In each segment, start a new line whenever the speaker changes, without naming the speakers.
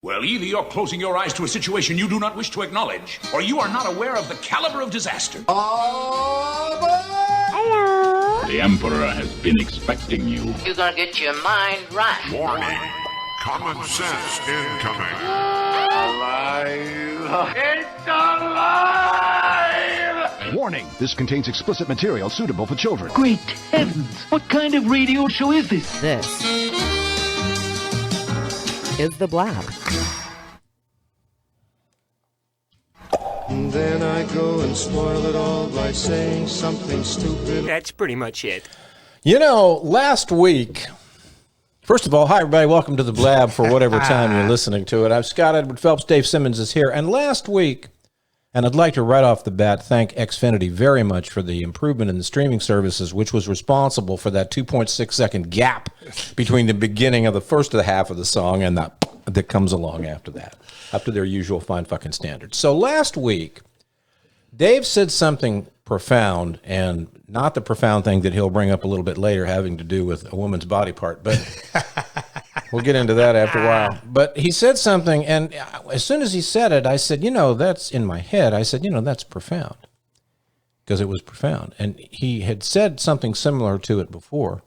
Well, either you're closing your eyes to a situation you do not wish to acknowledge, or you are not aware of the caliber of disaster.
Hello.
The Emperor has been expecting you.
You're gonna get your mind right.
Warning. Common sense incoming.
Alive. It's alive!
Warning, this contains explicit material suitable for children.
Great heavens! What kind of radio show is this?
This is the Blab.
And then I go and spoil it all by saying something stupid.
That's pretty much it.
You know, last week, first of all, hi everybody, welcome to the Blab for whatever time you're listening to it. I'm Scott Edward Phelps, Dave Simmons is here, and last week, and I'd like to right off the bat thank Xfinity very much for the improvement in the streaming services, which was responsible for that 2.6 second gap between the beginning of the first half of the song and that comes along after that, up to their usual fine fucking standards. So last week, Dave said something profound, and not the profound thing that he'll bring up a little bit later having to do with a woman's body part, but we'll get into that after a while. But he said something, and as soon as he said it, I said, you know, that's in my head. I said, you know, that's profound, because it was profound. And he had said something similar to it before.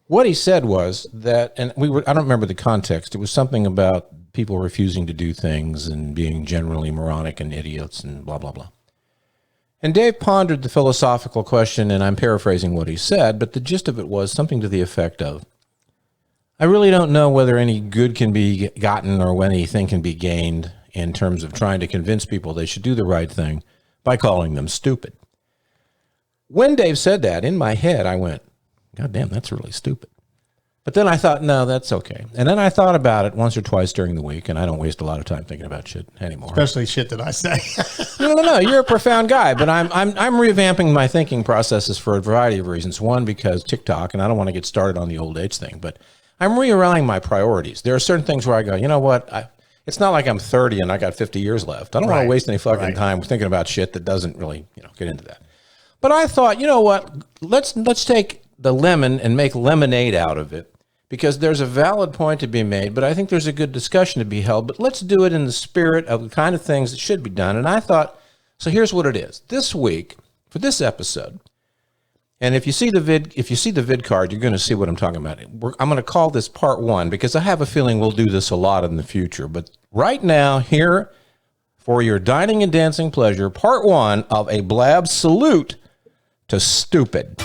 What he said was that, and I don't remember the context, it was something about people refusing to do things and being generally moronic and idiots and blah, blah, blah. And Dave pondered the philosophical question, and I'm paraphrasing what he said, but the gist of it was something to the effect of, I really don't know whether any good can be gotten or anything can be gained in terms of trying to convince people they should do the right thing by calling them stupid. When Dave said that, in my head, I went, God damn, that's really stupid. But then I thought, no, that's okay. And then I thought about it once or twice during the week, and I don't waste a lot of time thinking about shit anymore.
Especially shit that I say.
No, you're a profound guy, but I'm revamping my thinking processes for a variety of reasons. One, because TikTok, and I don't want to get started on the old age thing, but I'm realigning my priorities. There are certain things where I go, you know what? It's not like I'm 30 and I got 50 years left. I don't want to waste any fucking time thinking about shit that doesn't really, get into that. But I thought, you know what? Let's take the lemon and make lemonade out of it, because there's a valid point to be made, but I think there's a good discussion to be held. But let's do it in the spirit of the kind of things that should be done. And I thought, so here's what it is. This week, for this episode, and if you see the vid card, you're going to see what I'm talking about. I'm going to call this part one, because I have a feeling we'll do this a lot in the future. But right now, here, for your dining and dancing pleasure, part one of a Blab salute to stupid.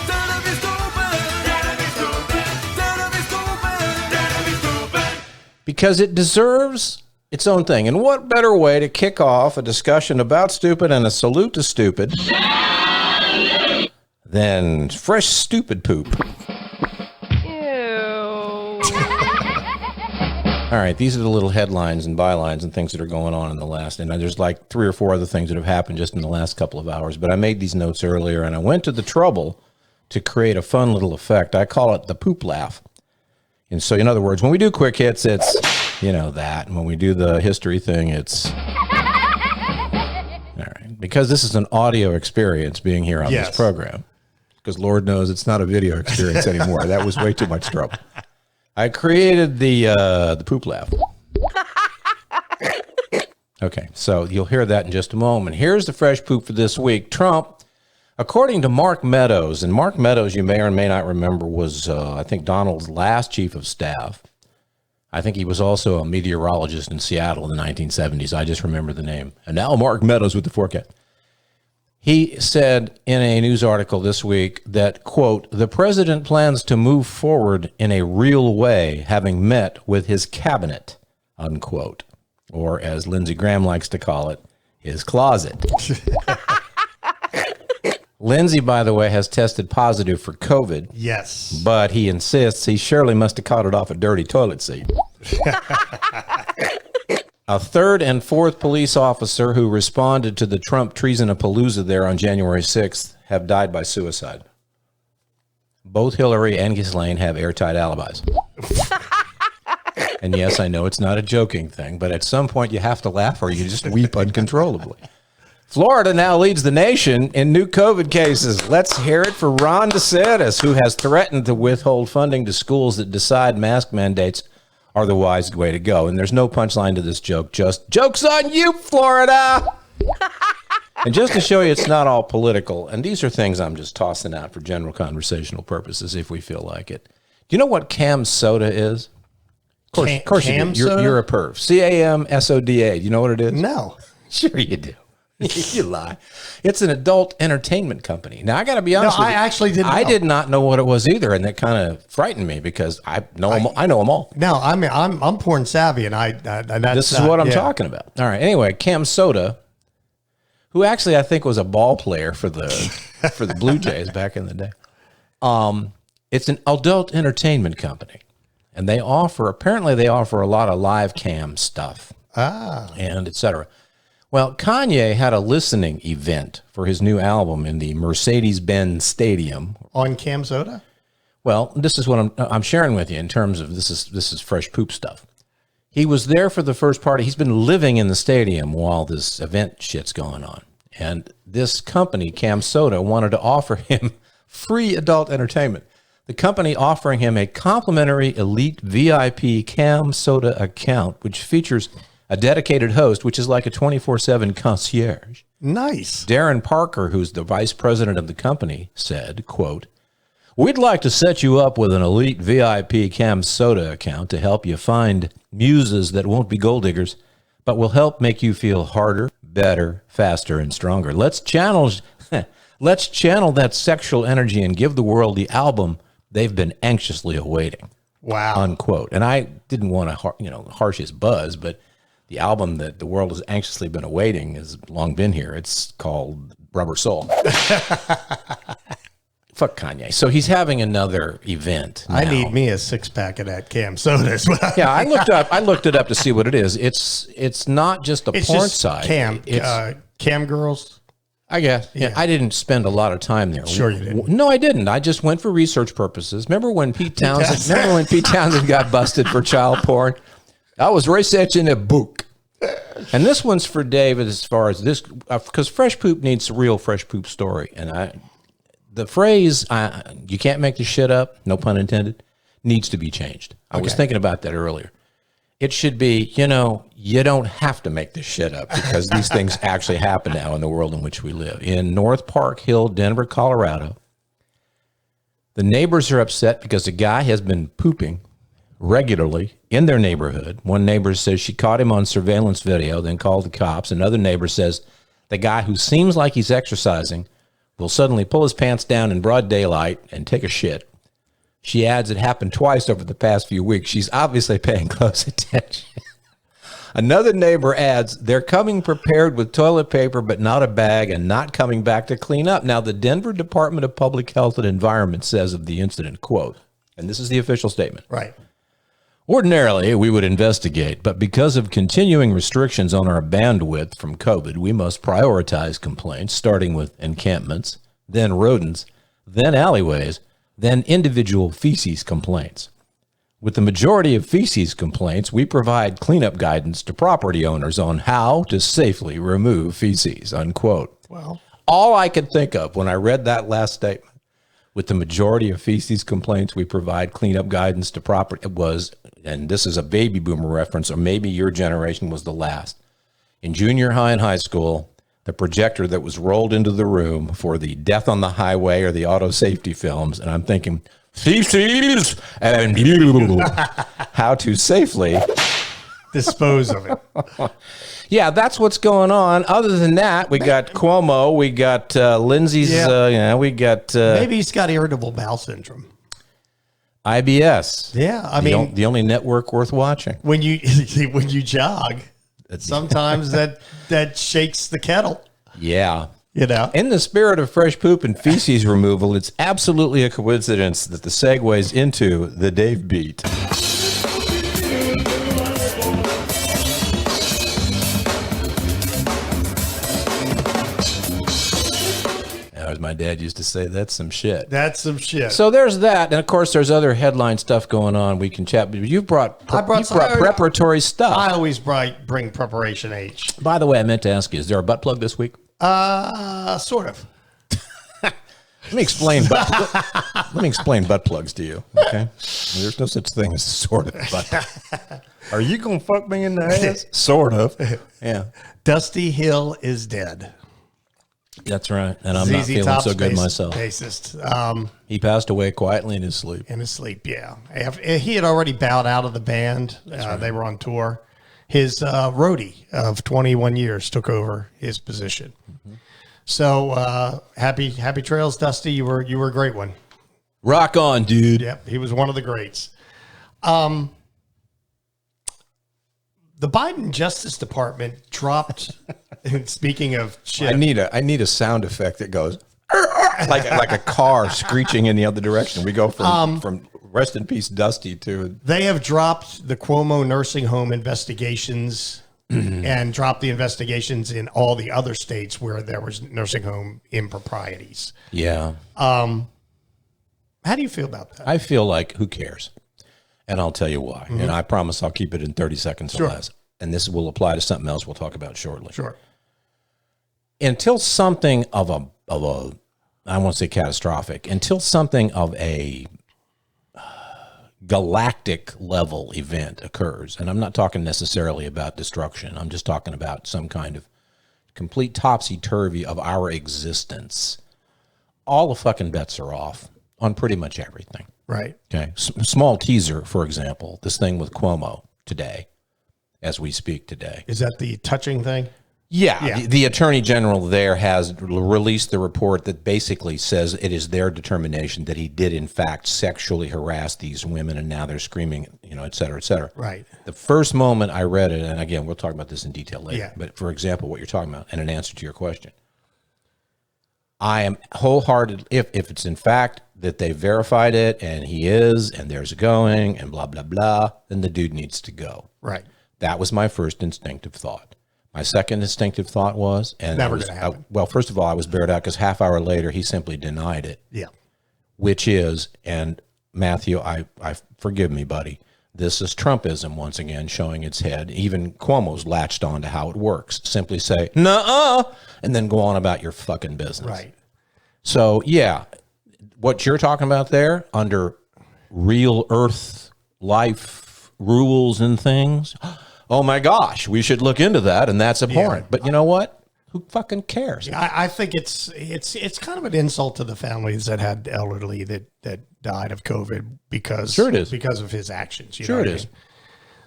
Because it deserves its own thing. And what better way to kick off a discussion about stupid and a salute to stupid than fresh stupid poop?
Ew.
All right, these are the little headlines and bylines and things that are going on in the last, and there's like 3 or 4 other things that have happened just in the last couple of hours, but I made these notes earlier, and I went to the trouble to create a fun little effect. I call it the poop laugh. And so, in other words, when we do quick hits, it's, that. And when we do the history thing, it's... All right. Because this is an audio experience being here on this program. Because Lord knows it's not a video experience anymore. That was way too much trouble. I created the poop laugh. Okay, so you'll hear that in just a moment. Here's the fresh poop for this week. Trump... According to Mark Meadows, and Mark Meadows, you may or may not remember, was, I think, Donald's last chief of staff. I think he was also a meteorologist in Seattle in the 1970s. I just remember the name. And now Mark Meadows with the forecast. He said in a news article this week that, quote, the president plans to move forward in a real way, having met with his cabinet, unquote. Or, as Lindsey Graham likes to call it, his closet. Lindsey, by the way, has tested positive for COVID.
Yes.
But he insists he surely must have caught it off a dirty toilet seat. A third and fourth police officer who responded to the Trump treason-a-palooza there on January 6th have died by suicide. Both Hillary and Ghislaine have airtight alibis. And yes, I know it's not a joking thing, but at some point you have to laugh or you just weep uncontrollably. Florida now leads the nation in new COVID cases. Let's hear it for Ron DeSantis, who has threatened to withhold funding to schools that decide mask mandates are the wise way to go. And there's no punchline to this joke. Just joke's on you, Florida. And just to show you it's not all political, and these are things I'm just tossing out for general conversational purposes if we feel like it. Do you know what cam soda is? Of course you do. You're a perv. CAMSODA. Do you know what it is?
No.
Sure you do. You lie. It's an adult entertainment company. Now, I got to be honest with you.
I actually didn't know.
I did not know what it was either, and that kind of frightened me because I know them all.
No, I mean, I'm porn savvy, and
this is what I'm talking about. All right. Anyway, Cam Soda, who actually I think was a ball player for the Blue Jays back in the day. It's an adult entertainment company, and apparently they offer a lot of live cam stuff. And et cetera. Well, Kanye had a listening event for his new album in the Mercedes-Benz Stadium.
On Cam Soda?
Well, this is what I'm sharing with you in terms of this is fresh poop stuff. He was there for the first party. He's been living in the stadium while this event shit's going on. And this company, Cam Soda, wanted to offer him free adult entertainment. The company offering him a complimentary elite VIP Cam Soda account, which features a dedicated host, which is like a 24/7 concierge.
Nice.
Darren Parker, who's the vice president of the company, said, quote, "We'd like to set you up with an elite VIP Cam Soda account to help you find muses that won't be gold diggers, but will help make you feel harder, better, faster, and stronger. Let's channel that sexual energy and give the world the album they've been anxiously awaiting."
Wow.
Unquote. And I didn't want to, harsh his buzz, but the album that the world has anxiously been awaiting has long been here. It's called Rubber Soul. Fuck Kanye. So he's having another event now.
I need me a 6-pack of that Cam Soda.
Yeah, I looked it up to see what it is. It's not just a porn site.
Cam girls.
I guess. Yeah. I didn't spend a lot of time there.
Sure you didn't.
No, I didn't. I just went for research purposes. Remember when Pete Townsend got busted for child porn? I was researching a book. And this one's for David as far as this, because fresh poop needs a real fresh poop story. And the phrase, you can't make this shit up, no pun intended, needs to be changed. I was thinking about that earlier. It should be, you don't have to make this shit up because these things actually happen now in the world in which we live. In North Park Hill, Denver, Colorado, the neighbors are upset because a guy has been pooping regularly in their neighborhood. One neighbor says she caught him on surveillance video, then called the cops. Another neighbor says the guy who seems like he's exercising will suddenly pull his pants down in broad daylight and take a shit. She adds it happened twice over the past few weeks. She's obviously paying close attention. Another neighbor adds they're coming prepared with toilet paper but not a bag and not coming back to clean up. Now, the Denver Department of Public Health and Environment says of the incident, quote, and this is the official statement.
Right.
Ordinarily, we would investigate, but because of continuing restrictions on our bandwidth from COVID, we must prioritize complaints, starting with encampments, then rodents, then alleyways, then individual feces complaints. With the majority of feces complaints, we provide cleanup guidance to property owners on how to safely remove feces, unquote.
Well,
all I could think of when I read that last statement, with the majority of feces complaints, we provide cleanup guidance to property, was, and this is a baby boomer reference, or maybe your generation was the last. In junior high and high school, the projector that was rolled into the room for the Death on the Highway or the auto safety films, and I'm thinking, feces and how to safely
dispose of it.
Yeah, that's what's going on. Other than that, we got Cuomo, we got Lindsay's, we got...
maybe he's got irritable bowel syndrome.
IBS.
Yeah, I mean...
The only network worth watching.
When you jog, sometimes that shakes the kettle.
Yeah. In the spirit of fresh poop and feces removal, it's absolutely a coincidence that the segues into the Dave Beat. As my dad used to say, that's some shit.
That's some shit.
So there's that, and of course there's other headline stuff going on. We can chat. But you brought preparatory stuff.
I always bring preparation H.
By the way, I meant to ask you: is there a butt plug this week?
Sort of.
Let me explain. Let me explain butt plugs to you. Okay, there's no such thing as sort of butt. Are you gonna fuck me in the ass? Sort of. Yeah.
Dusty Hill is dead.
That's right, and I'm not feeling so good myself.
Bassist.
He passed away quietly in his sleep.
In his sleep, yeah. He had already bowed out of the band. Right. They were on tour. His roadie of 21 years took over his position. Mm-hmm. So happy trails, Dusty. You were a great one.
Rock on, dude.
Yep, he was one of the greats. The Biden Justice Department dropped. Speaking of shit,
I need a sound effect that goes like a car screeching in the other direction. We go from rest in peace, Dusty to.
They have dropped the Cuomo nursing home investigations. And dropped the investigations in all the other states where there was nursing home improprieties.
Yeah.
How do you feel about that?
I feel like who cares? And I'll tell you why. Mm-hmm. And I promise I'll keep it in 30 seconds or less. And this will apply to something else we'll talk about shortly.
Sure.
Until something of a I won't say catastrophic, until something of a galactic level event occurs, and I'm not talking necessarily about destruction, I'm just talking about some kind of complete topsy-turvy of our existence, all the fucking bets are off on pretty much everything.
Right.
Okay. Small teaser, for example, this thing with Cuomo today, as we speak today.
Is that the touching thing?
Yeah. The attorney general there has released the report that basically says it is their determination that he did, in fact, sexually harass these women, and now they're screaming, et cetera, et cetera.
Right.
The first moment I read it, and again, we'll talk about this in detail later,
yeah.
But for example, what you're talking about, and an answer to your question, I am wholehearted, if it's in fact that they verified it, and he is, and there's a going, and blah, blah, blah, then the dude needs to go.
Right.
That was my first instinctive thought. My second instinctive thought was, and
never going to happen.
Well, first of all, I was bared out because half hour later he simply denied it.
Yeah.
Which is, and Matthew, I forgive me, buddy. This is Trumpism once again showing its head. Even Cuomo's latched on to how it works. Simply say, nuh-uh, and then go on about your fucking business.
Right.
So, yeah, what you're talking about there, under real Earth life rules and things, oh my gosh, we should look into that, and that's abhorrent. Yeah. But you know what? Who fucking cares?
I think it's kind of an insult to the families that had elderly that died of COVID because
sure it is.
Because of his actions.
Sure it is.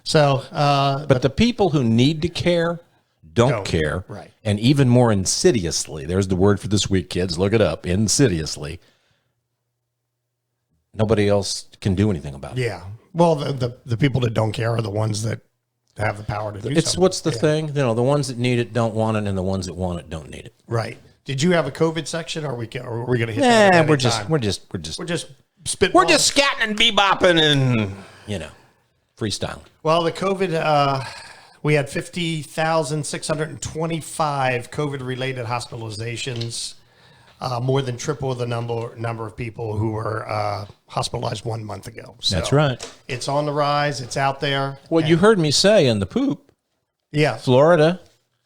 So,
but the people who need to care don't care,
right?
And even more insidiously, there's the word for this week, kids. Look it up. Insidiously, nobody else can do anything about it.
Yeah. Well, the people that don't care are the ones that have the power to do
it's
something.
What's the thing? The ones that need it don't want it, and the ones that want it don't need it.
Right. Did you have a COVID section, or are we going to hit that?
Nah, we're just
spitballing.
We're just scatting and bebopping and freestyling.
Well, the COVID, we had 50,625 COVID-related hospitalizations. More than triple the number of people who were hospitalized 1 month ago. So
that's right.
It's on the rise. It's out there.
Well, you heard me say in the poop.
Yeah.
Florida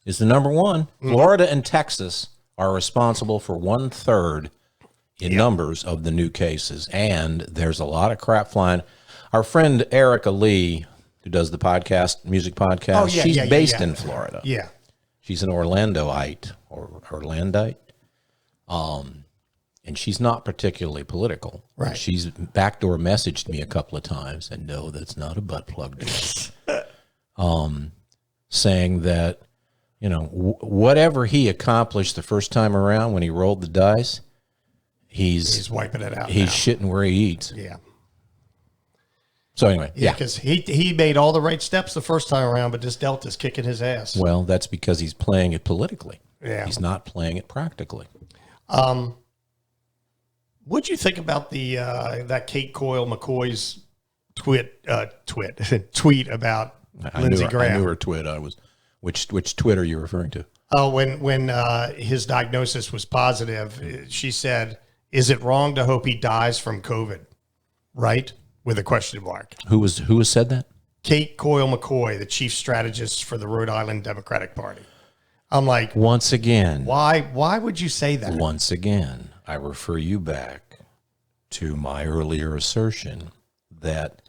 is the number one. Mm-hmm. Florida and Texas are responsible for 1/3 in numbers of the new cases. And there's a lot of crap flying. Our friend Erica Lee, who does the music podcast, she's based in Florida.
Yeah.
She's an Orlandoite or Orlandite. And she's not particularly political.
Right.
She's backdoor messaged me a couple of times, and no, that's not a butt plug. Saying that, whatever he accomplished the first time around when he rolled the dice, he's
wiping it out.
He's shitting where he eats.
Yeah.
So anyway,
because he made all the right steps the first time around, but this Delta's kicking his ass.
Well, that's because he's playing it politically.
Yeah.
He's not playing it practically.
What'd you think about the that Kate Coyle McCoy's tweet about Lindsey Graham?
I knew her tweet. Which tweet are you referring to?
Oh, when his diagnosis was positive, she said, "Is it wrong to hope he dies from COVID?" Right, with a question mark.
Who has said that?
Kate Coyle McCoy, the chief strategist for the Rhode Island Democratic Party. I'm like,
once again,
why would you say that?
Once again, I refer you back to my earlier assertion that,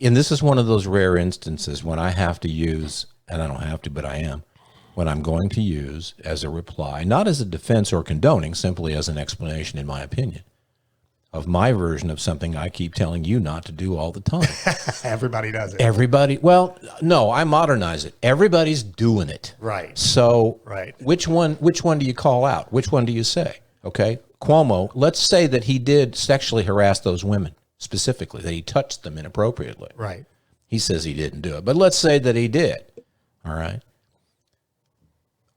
and this is one of those rare instances when I have to use, and I don't have to, but I am, when I'm going to use as a reply, not as a defense or condoning, simply as an explanation, in my opinion, of my version of something I keep telling you not to do all the time.
Everybody does it.
Everybody, well, no, I modernize it. Everybody's doing it.
Right.
So
Right.
which one do you call out? Which one do you say? Okay. Cuomo, let's say that he did sexually harass those women specifically, that he touched them inappropriately.
Right.
He says he didn't do it, but let's say that he did. All right.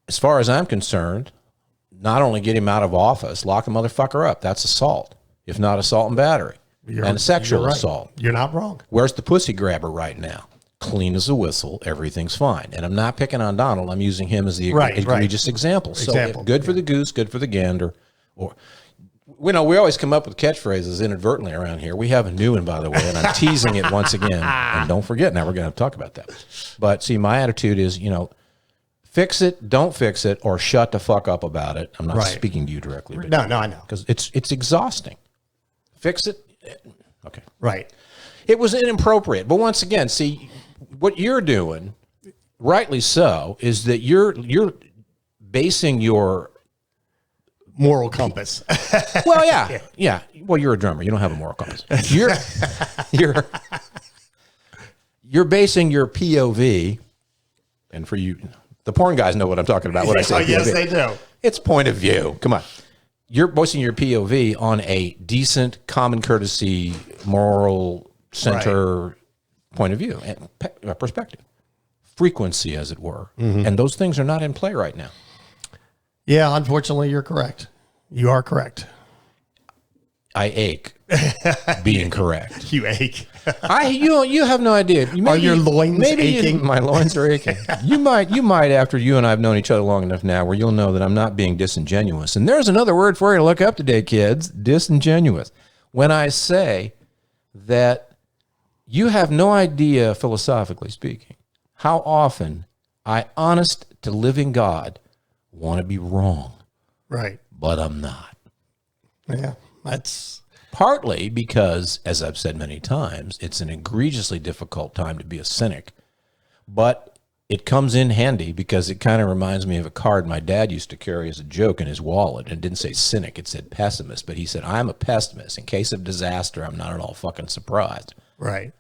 As far as I'm concerned, not only get him out of office, lock a motherfucker up. That's assault, if not assault and battery, and sexual assault.
You're not wrong.
Where's the pussy grabber right now? Clean as a whistle. Everything's fine. And I'm not picking on Donald. I'm using him as the egregious example. So good for the goose, good for the gander. Or, we always come up with catchphrases inadvertently around here. We have a new one, by the way, and I'm teasing it once again. And don't forget, now we're going to talk about that. But see, my attitude is, fix it, don't fix it, or shut the fuck up about it. I'm not speaking to you directly. But
No, I know.
Because it's exhausting. Fix it. Okay.
Right.
It was inappropriate. But once again, see, what you're doing, rightly so, is that you're basing your
moral compass.
Well, yeah. Well, you're a drummer. You don't have a moral compass. You're basing your POV, and for you, the porn guys know what I'm talking about when I say POV.
Yes, they do.
It's point of view. Come on. You're basing your POV on a decent, common courtesy, moral center point of view and perspective, frequency, as it were. Mm-hmm. And those things are not in play right now.
Yeah, unfortunately, you're correct. You are correct.
I ache being correct.
You ache.
You have no idea.
Are your loins aching?
My loins are aching. You might after you and I have known each other long enough now where you'll know that I'm not being disingenuous. And there's another word for you to look up today, kids. Disingenuous. When I say that you have no idea, philosophically speaking, how often I, honest to living God, want to be wrong.
Right.
But I'm not.
Yeah. That's
partly because, as I've said many times, it's an egregiously difficult time to be a cynic, but it comes in handy because it kind of reminds me of a card my dad used to carry as a joke in his wallet. And it didn't say cynic, it said pessimist, but he said, I'm a pessimist. In case of disaster, I'm not at all fucking surprised.
Right.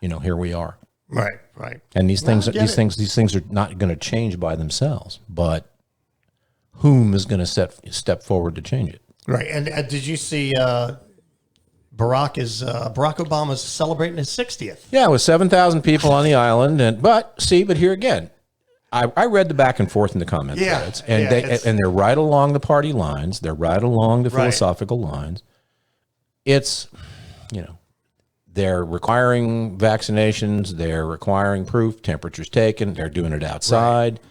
Here we are.
Right.
And these things are not going to change by themselves, but whom is going to step forward to change it?
Right. And did you see Barack Obama's celebrating his 60th?
Yeah, with 7,000 people on the island. But here again, I read the back and forth in the comment threads, and they're right along the party lines. They're right along the philosophical lines. It's, they're requiring vaccinations. They're requiring proof, temperatures taken. They're doing it outside.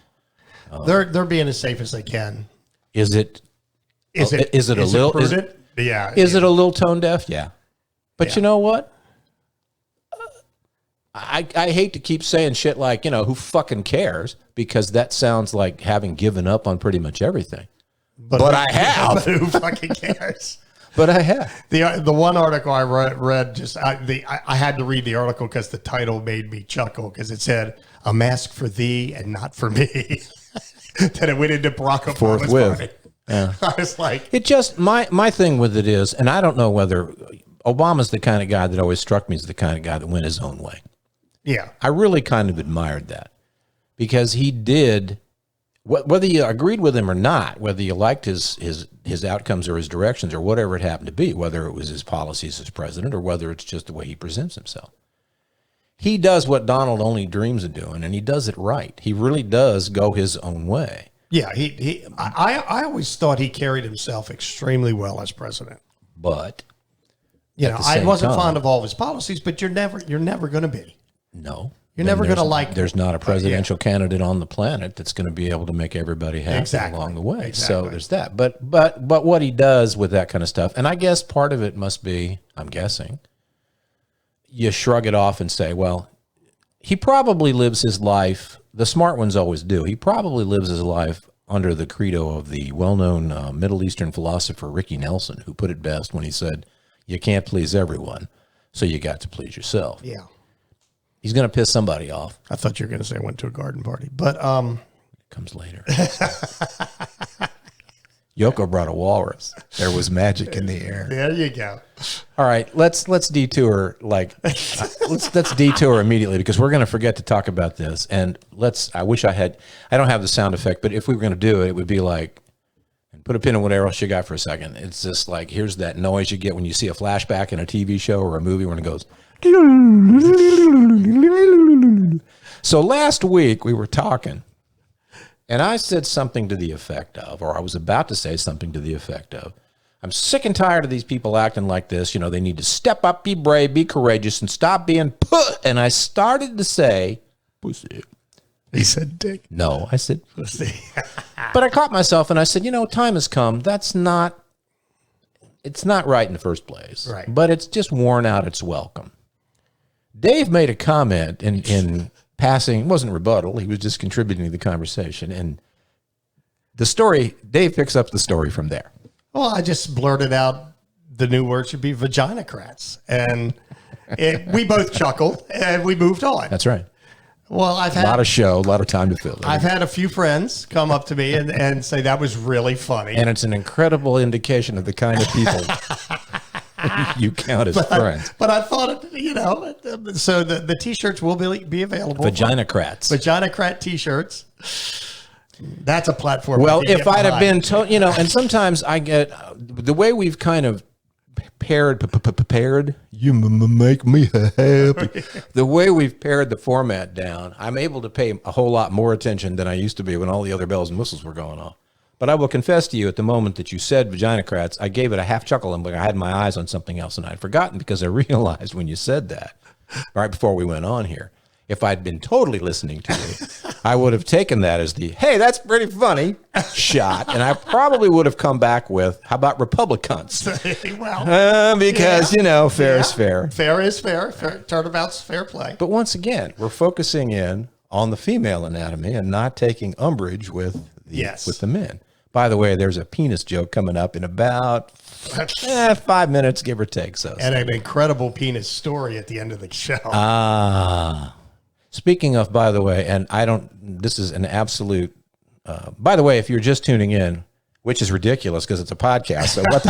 Right. They're being as safe as they can.
Is it a little tone deaf? Yeah. But you know what? I hate to keep saying shit like, who fucking cares? Because that sounds like having given up on pretty much everything. But I have.
Who fucking cares?
But I have.
The one article I read I had to read the article because the title made me chuckle because it said, "A mask for thee and not for me." Then it went into Barack Obama's party.
Yeah.
I was like,
it just, my thing with it is, and I don't know whether Obama's the kind of guy that always struck me as the kind of guy that went his own way.
Yeah.
I really kind of admired that because he did, whether you agreed with him or not, whether you liked his outcomes or his directions or whatever it happened to be, whether it was his policies as president or whether it's just the way he presents himself. He does what Donald only dreams of doing, and he does it right. He really does go his own way.
Yeah, I always thought he carried himself extremely well as president.
But
I wasn't fond of all of his policies, but you're never going to be.
No.
You're never going to like.
There's not a presidential candidate on the planet that's going to be able to make everybody happy along the way. Exactly. So there's that. But what he does with that kind of stuff, and I guess part of it must be, I'm guessing, you shrug it off and say, well, he probably lives his life. The smart ones always do. He probably lives his life under the credo of the well-known Middle Eastern philosopher Ricky Nelson, who put it best when he said, "You can't please everyone, so you got to please yourself."
Yeah.
He's going to piss somebody off.
I thought you were going to say I went to a garden party, but
It comes later. Yoko brought a walrus. There was magic in the air.
there you go.
All right, let's detour let's detour immediately because we're going to forget to talk about this. And I don't have the sound effect, but if we were going to do it, it would be like, and put a pin in whatever else you got for a second. It's just like, here's that noise you get when you see a flashback in a TV show or a movie when it goes. So last week we were talking, and I said something to the effect of, or I was about to say something to the effect of, I'm sick and tired of these people acting like this. You know, they need to step up, be brave, be courageous, and stop being put. And I started to say, pussy.
He said dick.
No, I said pussy. But I caught myself and I said, time has come. It's not right in the first place.
Right.
But it's just worn out its welcome. Dave made a comment in passing. It wasn't a rebuttal. He was just contributing to the conversation. And the story, Dave picks up the story from there.
Well, I just blurted out the new word should be vaginocrats. And we both chuckled and we moved on.
That's right.
Well, I've had
a lot of show, a lot of time to fill.
I've had a few friends come up to me and say that was really funny.
And it's an incredible indication of the kind of people you count as friends.
But I thought, so the T-shirts will be available.
Vaginocrats.
Vaginocrat T-shirts. That's a platform.
Well, if I'd have been told, and sometimes I get the way we've kind of prepared, you make me happy. The way we've pared the format down, I'm able to pay a whole lot more attention than I used to be when all the other bells and whistles were going off. But I will confess to you, at the moment that you said vaginocrats, I gave it a half chuckle and I had my eyes on something else and I'd forgotten because I realized when you said that, right before we went on here, if I'd been totally listening to you, I would have taken that as the, hey, that's pretty funny shot. And I probably would have come back with, how about Republicans? Because, fair is fair.
Fair is fair. Turnabout's fair play.
But once again, we're focusing in on the female anatomy and not taking umbrage with the men. By the way, there's a penis joke coming up in about 5 minutes, give or take.
And an incredible penis story at the end of the show.
Speaking of, by the way, and this is an absolute, by the way, if you're just tuning in, which is ridiculous because it's a podcast. So what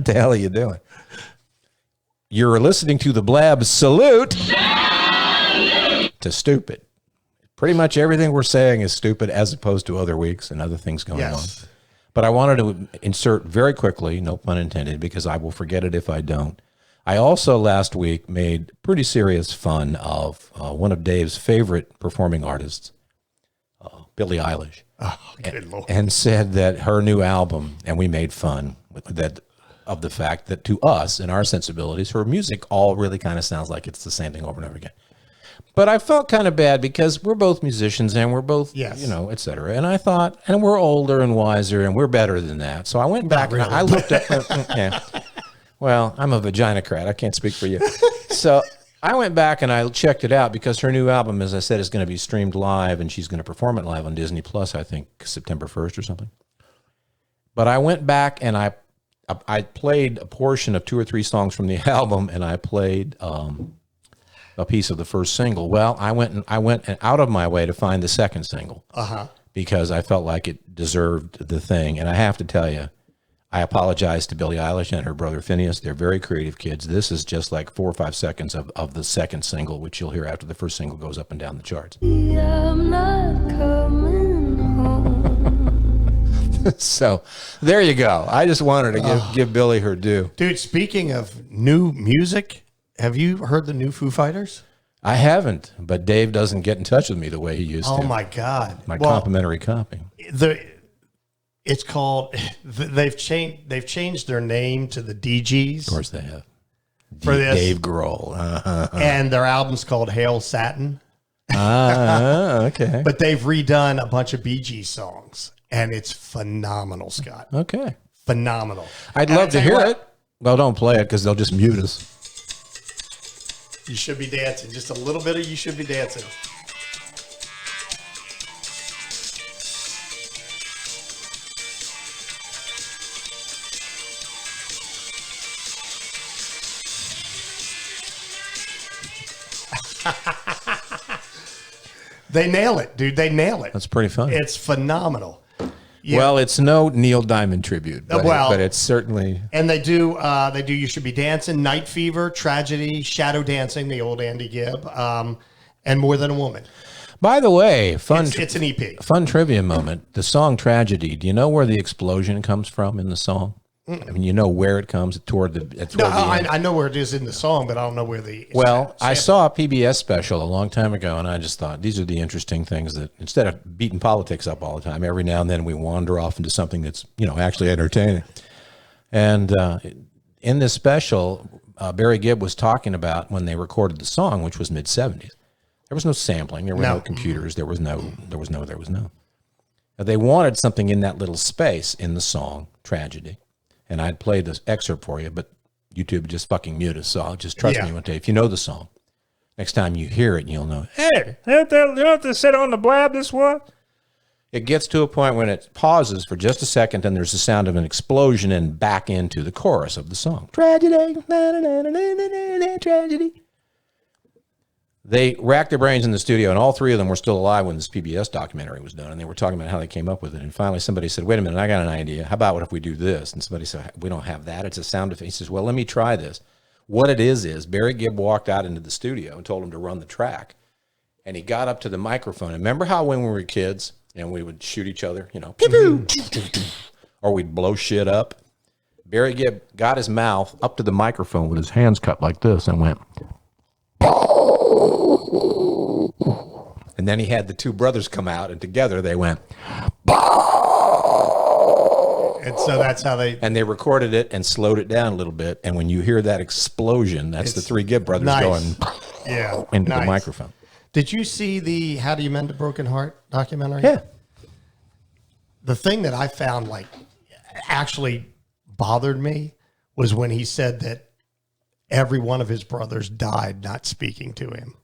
the hell are you doing? You're listening to the Blab salute to stupid. Pretty much everything we're saying is stupid as opposed to other weeks and other things going on. But I wanted to insert very quickly, no pun intended, because I will forget it if I don't. I also last week made pretty serious fun of one of Dave's favorite performing artists, Billie Eilish.
Oh, good Lord.
And said that her new album, and we made fun of the fact that to us, in our sensibilities, her music all really kind of sounds like it's the same thing over and over again. But I felt kind of bad because we're both musicians and we're both, et cetera. And I thought, and we're older and wiser and we're better than that. So I went back and I looked at, well, I'm a vaginocrat. I can't speak for you. So I went back and I checked it out because her new album, as I said, is going to be streamed live and she's going to perform it live on Disney Plus, I think September 1st or something. But I went back and I played a portion of 2 or 3 songs from the album and I played a piece of the first single. Well, I went out of my way to find the second single because I felt like it deserved the thing. And I have to tell you, I apologize to Billie Eilish and her brother Phineas. They're very creative kids. This is just like 4 or 5 seconds of the second single, which you'll hear after the first single goes up and down the charts. I'm not coming home. So there you go. I just wanted to give Billie her due.
Dude, speaking of new music, have you heard the new Foo Fighters?
I haven't, but Dave doesn't get in touch with me the way he used to.
Oh my God!
My complimentary copy.
It's called. They've changed their name to the DGs.
Of course they have.
For this,
Dave Grohl,
and their album's called Hail Satin.
Okay.
But they've redone a bunch of Bee Gees songs, and it's phenomenal, Scott.
Okay.
Phenomenal.
I'd love to hear it. Well, don't play it because they'll just mute us.
You should be dancing. Just a little bit of you should be dancing. They nail it, dude. They nail it.
That's pretty fun.
It's phenomenal. Yeah.
Well, it's no Neil Diamond tribute, but it's certainly.
And they do. You Should Be Dancing, Night Fever, Tragedy, Shadow Dancing, the old Andy Gibb, and More Than a Woman.
By the way,
It's an EP.
Fun trivia moment. The song "Tragedy." Do you know where the explosion comes from in the song? I mean, you know where it comes toward the.
No, I know where it is in the song, but I don't know where the.
Well, I saw a PBS special a long time ago, and I just thought these are the interesting things that instead of beating politics up all the time, every now and then we wander off into something that's actually entertaining. And in this special, Barry Gibb was talking about when they recorded the song, which was mid-'70s. There was no sampling. There were no computers. There was no. They wanted something in that little space in the song "Tragedy." And I'd play this excerpt for you, but YouTube just fucking mute us, so I'll just trust me one day. If you know the song, next time you hear it, you'll know. Hey, you don't have to sit on the blab this one. It gets to a point when it pauses for just a second, and there's the sound of an explosion, and back into the chorus of the song. Tragedy, tragedy. They racked their brains in the studio, and all three of them were still alive when this PBS documentary was done, and they were talking about how they came up with it. And finally somebody said, wait a minute, I got an idea. How about what if we do this? And somebody said, we don't have that. It's a sound effect. He says, well, let me try this. What it is Barry Gibb walked out into the studio and told him to run the track. And he got up to the microphone. And remember how when we were kids and we would shoot each other, pew, or we'd blow shit up? Barry Gibb got his mouth up to the microphone with his hands cut like this and went... And then he had the two brothers come out, and together they went.
And so that's how they.
And they recorded it and slowed it down a little bit. And when you hear that explosion, that's the three Gibb brothers going into the microphone.
Did you see the How Do You Mend a Broken Heart documentary?
Yeah.
The thing that I found actually bothered me was when he said that every one of his brothers died not speaking to him.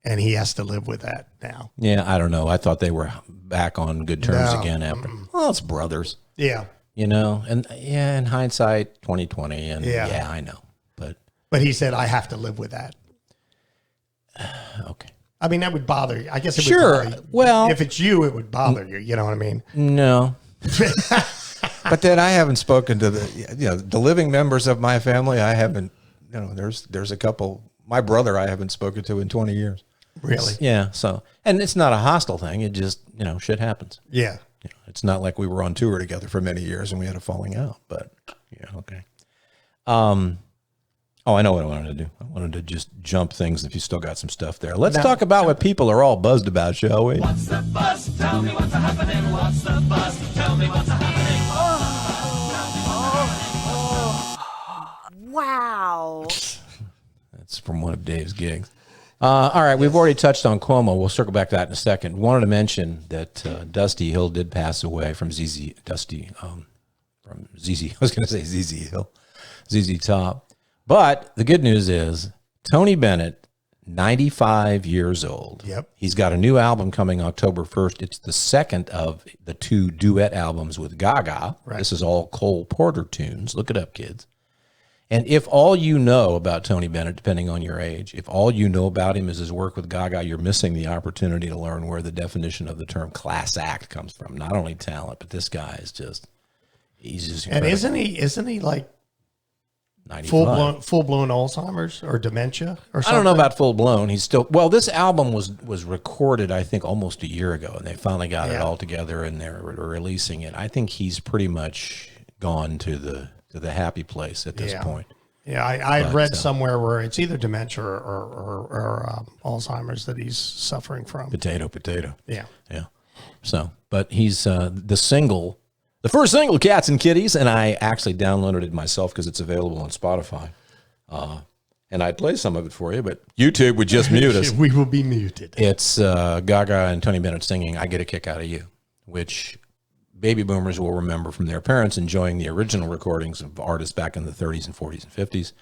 And he has to live with that now.
Yeah, I don't know. I thought they were back on good terms again after. Well, it's brothers.
Yeah.
And in hindsight, 2020. And yeah, I know. But
he said, I have to live with that.
Okay.
I mean, that would bother you. I guess it
would
bother you.
Well,
if it's you, it would bother you. You know what I mean?
No. But then I haven't spoken to the living members of my family. I haven't, there's a couple. My brother I haven't spoken to in 20 years.
Really?
Yeah. So, and it's not a hostile thing. It just, shit happens.
Yeah.
It's not like we were on tour together for many years and we had a falling out, but yeah. Okay. I know what I wanted to do. I wanted to just jump things if you still got some stuff there. Let's talk about what people are all buzzed about, shall we?
What's the buzz? Tell me what's happening. What's the buzz? Tell me what's happening.
Wow.
That's from one of Dave's gigs. All right, we've already touched on Cuomo. We'll circle back to that in a second. Wanted to mention that Dusty Hill did pass away from ZZ Hill, ZZ Top. But the good news is Tony Bennett, 95 years old.
Yep.
He's got a new album coming October 1st. It's the second of the two duet albums with Gaga.
Right.
This is all Cole Porter tunes. Look it up, kids. And if all you know about Tony Bennett, depending on your age, if all you know about him is his work with Gaga, you're missing the opportunity to learn where the definition of the term class act comes from. Not only talent, but this guy is he's just incredible.
And isn't he like
95.
full blown Alzheimer's or dementia or something?
I don't know about full blown. He's still, this album was recorded, I think, almost a year ago, and they finally got it all together and they're releasing it. I think he's pretty much gone to the happy place at this point.
Yeah, I read somewhere where it's either dementia or Alzheimer's that he's suffering from.
Potato.
Yeah.
So, but he's the first single, Cats and Kitties, and I actually downloaded it myself because it's available on Spotify. And I'd play some of it for you, but YouTube would just mute us.
We will be muted.
It's Gaga and Tony Bennett singing I Get a Kick Out of You, which baby boomers will remember from their parents enjoying the original recordings of artists back in the 30s and 40s and 50s.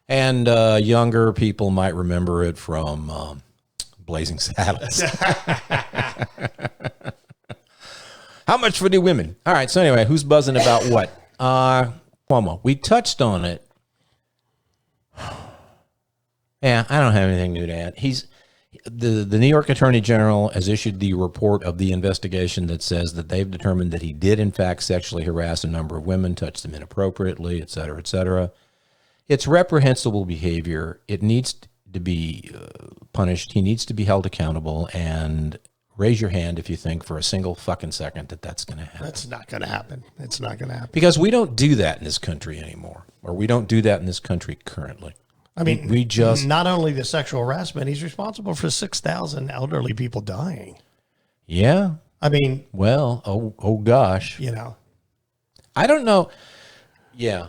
And younger people might remember it from Blazing Saddles. How much for the women? All right, so anyway, who's buzzing about what? Cuomo. We touched on it. Yeah, I don't have anything new to add. The New York Attorney General has issued the report of the investigation that says that they've determined that he did, in fact, sexually harass a number of women, touch them inappropriately, et cetera, et cetera. It's reprehensible behavior. It needs to be punished. He needs to be held accountable. And raise your hand if you think for a single fucking second that that's going to happen.
That's not going to happen. It's not going to happen.
Because we don't do that in this country anymore, or we don't do that in this country currently.
I mean,
we just
not only the sexual harassment, he's responsible for 6,000 elderly people dying.
Yeah.
I mean,
well, oh gosh.
You know,
I don't know. Yeah.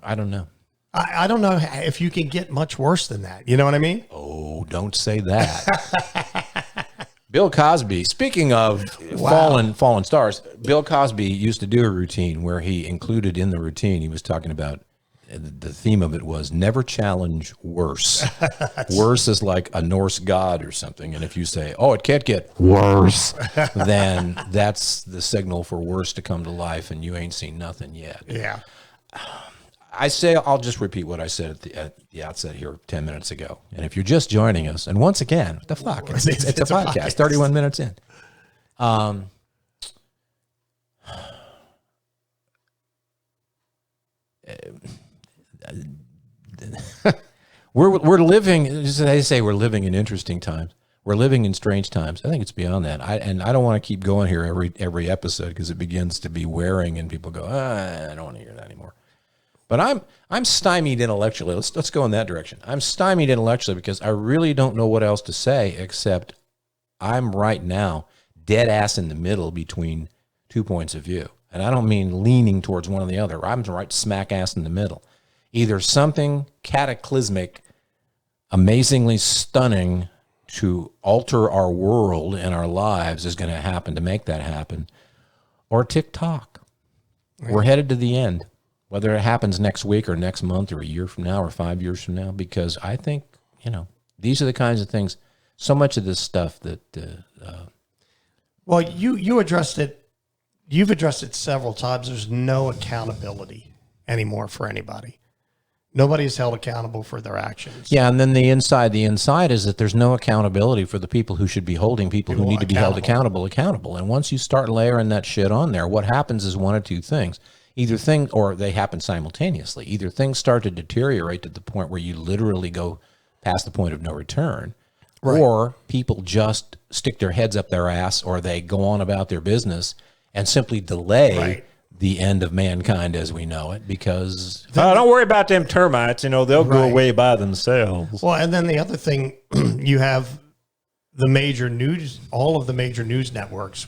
I don't know.
I don't know if you can get much worse than that. You know what I mean?
Oh, don't say that. Bill Cosby, speaking of fallen stars, Bill Cosby used to do a routine where he included in the routine, he was talking about, the theme of it was never challenge worse. Worse is like a Norse god or something. And if you say, oh, it can't get worse, then that's the signal for worse to come to life, and you ain't seen nothing yet.
Yeah.
I say, I'll just repeat what I said at the outset here 10 minutes ago. And if you're just joining us, and once again, what the fuck? It's a podcast, 31 minutes in. We're living, as they say, we're living in interesting times. We're living in strange times. I think it's beyond that. I don't want to keep going here every episode because it begins to be wearing and people go, I don't want to hear that anymore. But I'm stymied intellectually. Let's go in that direction. I'm stymied intellectually because I really don't know what else to say except I'm right now dead ass in the middle between 2 points of view. And I don't mean leaning towards one or the other. I'm right smack ass in the middle. Either something cataclysmic, amazingly stunning to alter our world and our lives is going to happen to make that happen, or TikTok. Right. We're headed to the end, whether it happens next week or next month or a year from now or 5 years from now, because I think, these are the kinds of things, so much of this stuff that...
well, you addressed it. You've addressed it several times. There's no accountability anymore for anybody. Nobody is held accountable for their actions.
Yeah, and then the inside is that there's no accountability for the people who should be holding people who need to be held accountable. And once you start layering that shit on there, what happens is one of two things. Or they happen simultaneously. Either things start to deteriorate to the point where you literally go past the point of no return, right, or people just stick their heads up their ass, or they go on about their business and simply delay the end of mankind as we know it, because
don't worry about them termites, they'll go away by themselves.
Well, and then the other thing, you have the major news, all of the major news networks,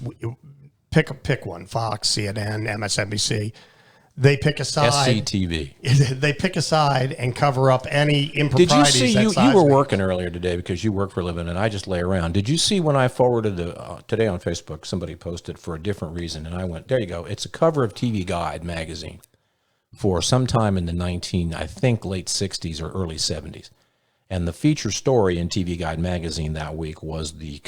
pick one, Fox, CNN, MSNBC, they pick a side.
SCTV.
They pick a side and cover up any improprieties.
Did you see, you were working earlier today because you work for a living and I just lay around. Did you see when I forwarded today on Facebook, somebody posted for a different reason, and I went, there you go. It's a cover of TV Guide magazine for sometime in the late 60s or early 70s. And the feature story in TV Guide magazine that week was the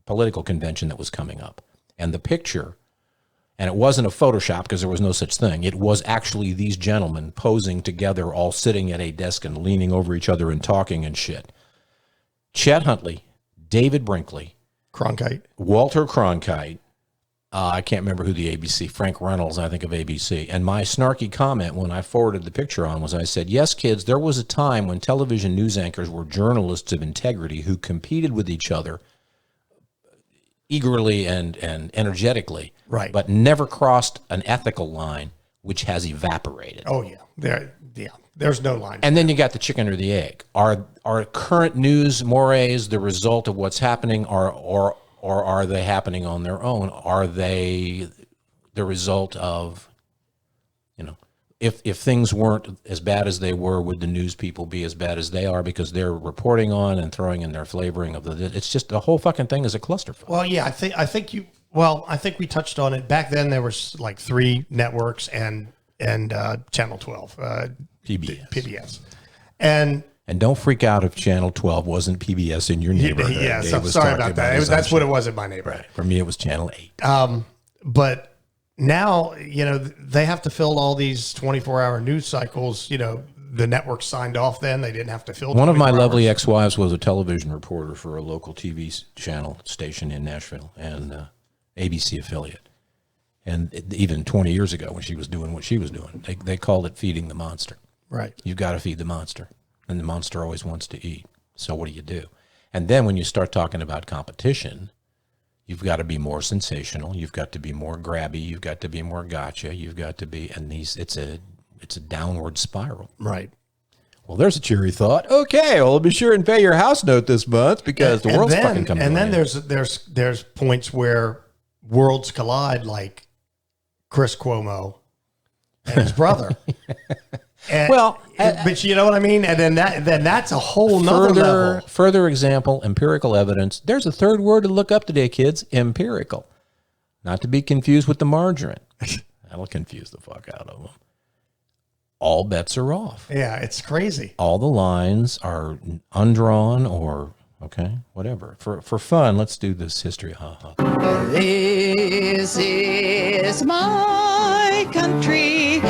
political convention that was coming up. And the picture, and it wasn't a Photoshop because there was no such thing. It was actually these gentlemen posing together, all sitting at a desk and leaning over each other and talking and shit. Chet Huntley, David Brinkley, Walter Cronkite, I can't remember who the ABC, Frank Reynolds, I think of ABC. And my snarky comment when I forwarded the picture on was, I said, yes, kids, there was a time when television news anchors were journalists of integrity who competed with each other eagerly and energetically,
right,
but never crossed an ethical line, which has evaporated.
Oh yeah, there's no line.
And then you got the chicken or the egg. Are current news mores the result of what's happening, or are they happening on their own? Are they the result of, if things weren't as bad as they were, would the news people be as bad as they are because they're reporting on and throwing in their flavoring of it's just the whole fucking thing is a clusterfuck.
Well, yeah, I think we touched on it. Back then there was like 3 networks and Channel 12, PBS. And don't
freak out if Channel 12 wasn't PBS in your neighborhood.
Yeah, so sorry about that. That's what it was in my neighborhood.
Right. For me, it was Channel 8.
But now, they have to fill all these 24-hour news cycles, the network signed off then. They didn't have to filter.
One of my
24
lovely
hours.
ex-wives was a television reporter for a local TV channel station in Nashville and ABC affiliate. And even 20 years ago when she was doing what she was doing, they called it feeding the monster.
Right.
You've got to feed the monster. And the monster always wants to eat. So what do? And then when you start talking about competition, you've got to be more sensational. You've got to be more grabby. You've got to be more gotcha. You've got to be, and it's a downward spiral.
Right.
Well, there's a cheery thought. Okay, well, be sure and pay your house note this month because the world's fucking coming.
And then there's points where worlds collide, like Chris Cuomo and his brother. And, but you know what I mean? And then that's a whole nother level.
Further example, empirical evidence. There's a third word to look up today, kids. Empirical. Not to be confused with the margarine. That'll confuse the fuck out of them. All bets are off.
Yeah, it's crazy.
All the lines are undrawn or, okay, whatever. For fun, let's do this history.
This is my country.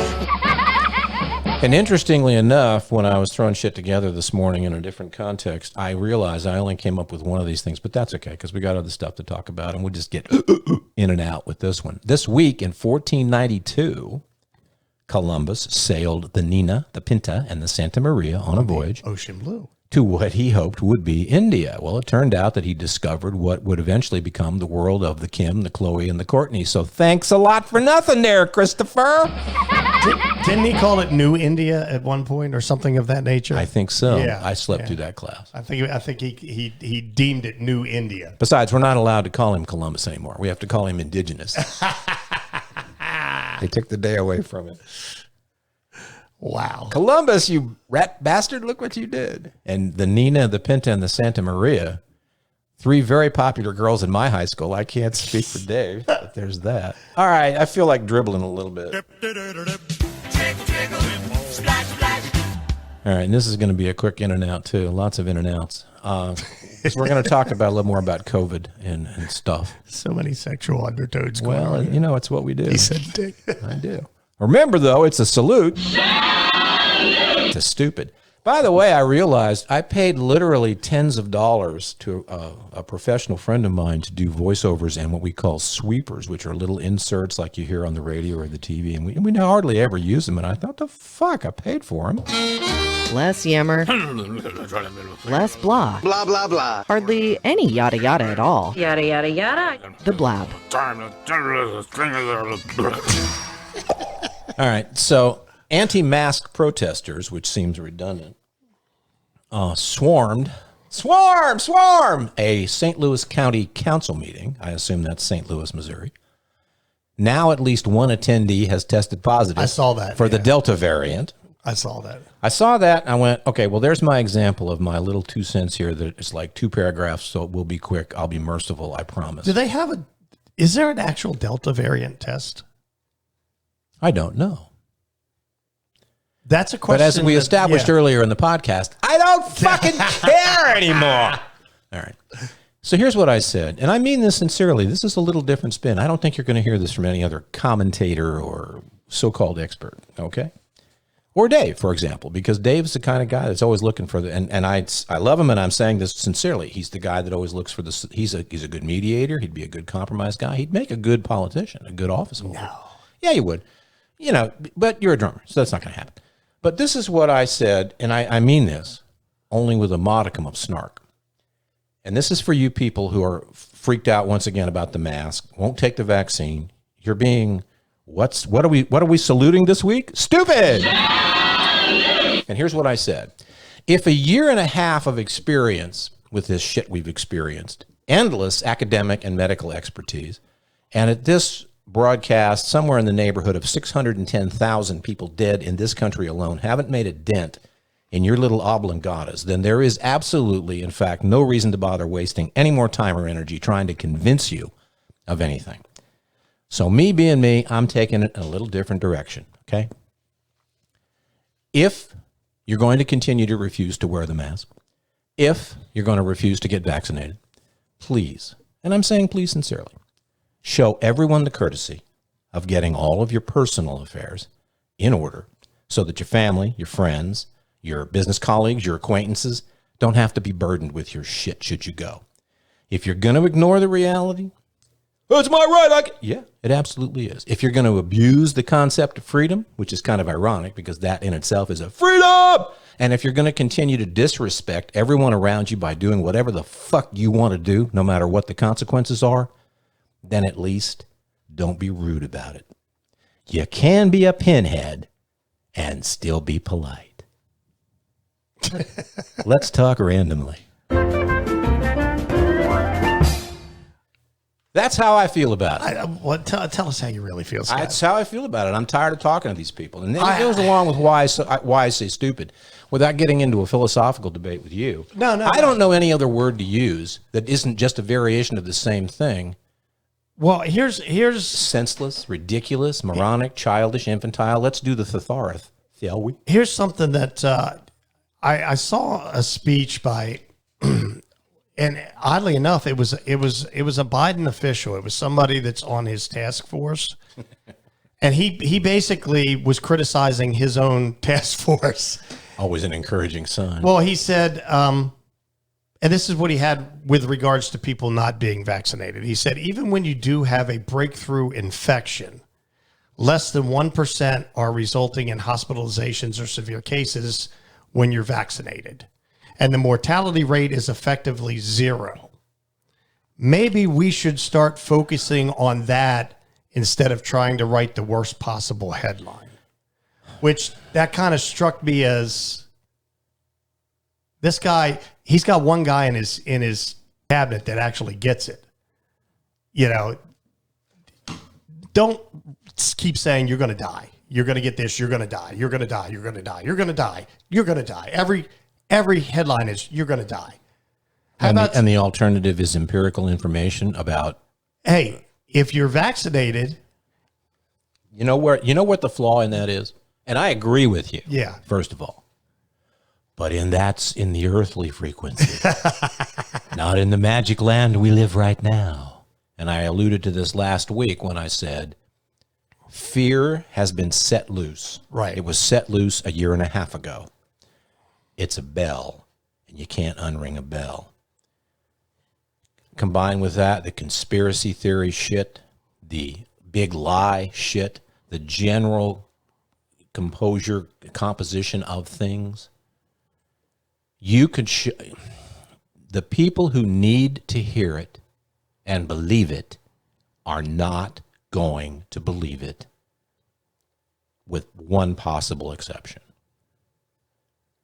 And interestingly enough, when I was throwing shit together this morning in a different context, I realized I only came up with one of these things, but that's okay because we got other stuff to talk about, and we'll just get in and out with this one. This week in 1492, Columbus sailed the Nina, the Pinta, and the Santa Maria on a voyage.
Ocean blue.
To what he hoped would be India. Well, it turned out that he discovered what would eventually become the world of the Kim, the Chloe, and the Courtney. So thanks a lot for nothing there, Christopher.
Didn't he call it New India at one point or something of that nature?
I think so.
Yeah,
I slept through that class.
I think he deemed it New India.
Besides, we're not allowed to call him Columbus anymore. We have to call him indigenous. They took the day away from it.
Wow.
Columbus, you rat bastard, look what you did. And the Nina, the Pinta, and the Santa Maria, three very popular girls in my high school. I can't speak for Dave, but there's that. All right, I feel like dribbling a little bit. All right, and this is going to be a quick in and out, too. Lots of in and outs. So we're going to talk about a little more about COVID and stuff.
So many sexual undertones going on.
Well, you know, it's what we do.
He said dick.
I do. Remember, though, it's a salute to stupid. By the way, I realized I paid literally tens of dollars to a professional friend of mine to do voiceovers and what we call sweepers, which are little inserts like you hear on the radio or the TV. And we hardly ever use them. And I thought, the fuck, I paid for them.
Less yammer. Less blah.
Blah, blah, blah.
Hardly any yada yada at all.
Yada, yada, yada.
The Blab.
All right, so anti-mask protesters, which seems redundant, swarmed a St. Louis County Council meeting. I assume that's St. Louis, Missouri. Now at least one attendee has tested positive.
I saw that,
for the Delta variant.
I saw that.
And I went, okay, well, there's my example of my little 2 cents here that it's like 2 paragraphs, so it will be quick. I'll be merciful, I promise.
Do they have is there an actual Delta variant test?
I don't know.
That's a question.
But as we established earlier in the podcast, I don't fucking care anymore. All right. So here's what I said, and I mean this sincerely. This is a little different spin. I don't think you're going to hear this from any other commentator or so-called expert, okay? Or Dave, for example, because Dave's the kind of guy that's always looking for and I love him, and I'm saying this sincerely. He's the guy that always looks for he's a good mediator. He'd be a good compromise guy. He'd make a good politician, a good office holder.
No.
Yeah, you would. You know, but you're a drummer, so that's not going to happen. But this is what I said, and I mean this only with a modicum of snark. And this is for you people who are freaked out once again about the mask, won't take the vaccine. You're being, what are we saluting this week? Stupid! And here's what I said. If a year and a half of experience with this shit we've experienced, endless academic and medical expertise, and at this broadcast, somewhere in the neighborhood of 610,000 people dead in this country alone haven't made a dent in your little oblongatas, then there is absolutely, in fact, no reason to bother wasting any more time or energy trying to convince you of anything. So me being me, I'm taking it in a little different direction, okay? If you're going to continue to refuse to wear the mask, if you're going to refuse to get vaccinated, please, and I'm saying please sincerely, show everyone the courtesy of getting all of your personal affairs in order so that your family, your friends, your business colleagues, your acquaintances don't have to be burdened with your shit should you go. If you're going to ignore the reality, it's my right. Yeah, it absolutely is. If you're going to abuse the concept of freedom, which is kind of ironic because that in itself is a freedom. And if you're going to continue to disrespect everyone around you by doing whatever the fuck you want to do, no matter what the consequences are, then at least don't be rude about it. You can be a pinhead and still be polite. Let's talk randomly. That's how I feel about it.
Tell us how you really feel, Scott.
That's how I feel about it. I'm tired of talking to these people. And then it goes along with why I say stupid without getting into a philosophical debate with you.
No.
I don't know any other word to use that isn't just a variation of the same thing.
Well, here's
senseless, ridiculous, moronic, childish, infantile. Let's do the thesaurus, shall we?
Here's something that I saw a speech by and oddly enough, it was a Biden official. It was somebody that's on his task force. And he basically was criticizing his own task force.
Always an encouraging sign.
Well, he said, and this is what he had with regards to people not being vaccinated. He said, even when you do have a breakthrough infection, less than 1% are resulting in hospitalizations or severe cases when you're vaccinated. And the mortality rate is effectively 0. Maybe we should start focusing on that instead of trying to write the worst possible headline, which that kind of struck me as this guy, he's got one guy in his cabinet that actually gets it. You know, don't keep saying you're going to die. You're going to get this. You're going to die. You're going to die. You're going to die. You're going to die. You're going to die. Every headline is you're going to die.
And the alternative is empirical information about.
Hey, if you're vaccinated,
you know what the flaw in that is, and I agree with you.
Yeah.
First of all, but that's in the earthly frequency, not in the magic land we live right now. And I alluded to this last week when I said, fear has been set loose.
Right.
It was set loose a year and a half ago. It's a bell, and you can't unring a bell. Combined with that, the conspiracy theory shit, the big lie shit, the general composition of things. You could the people who need to hear it and believe it are not going to believe it, with one possible exception.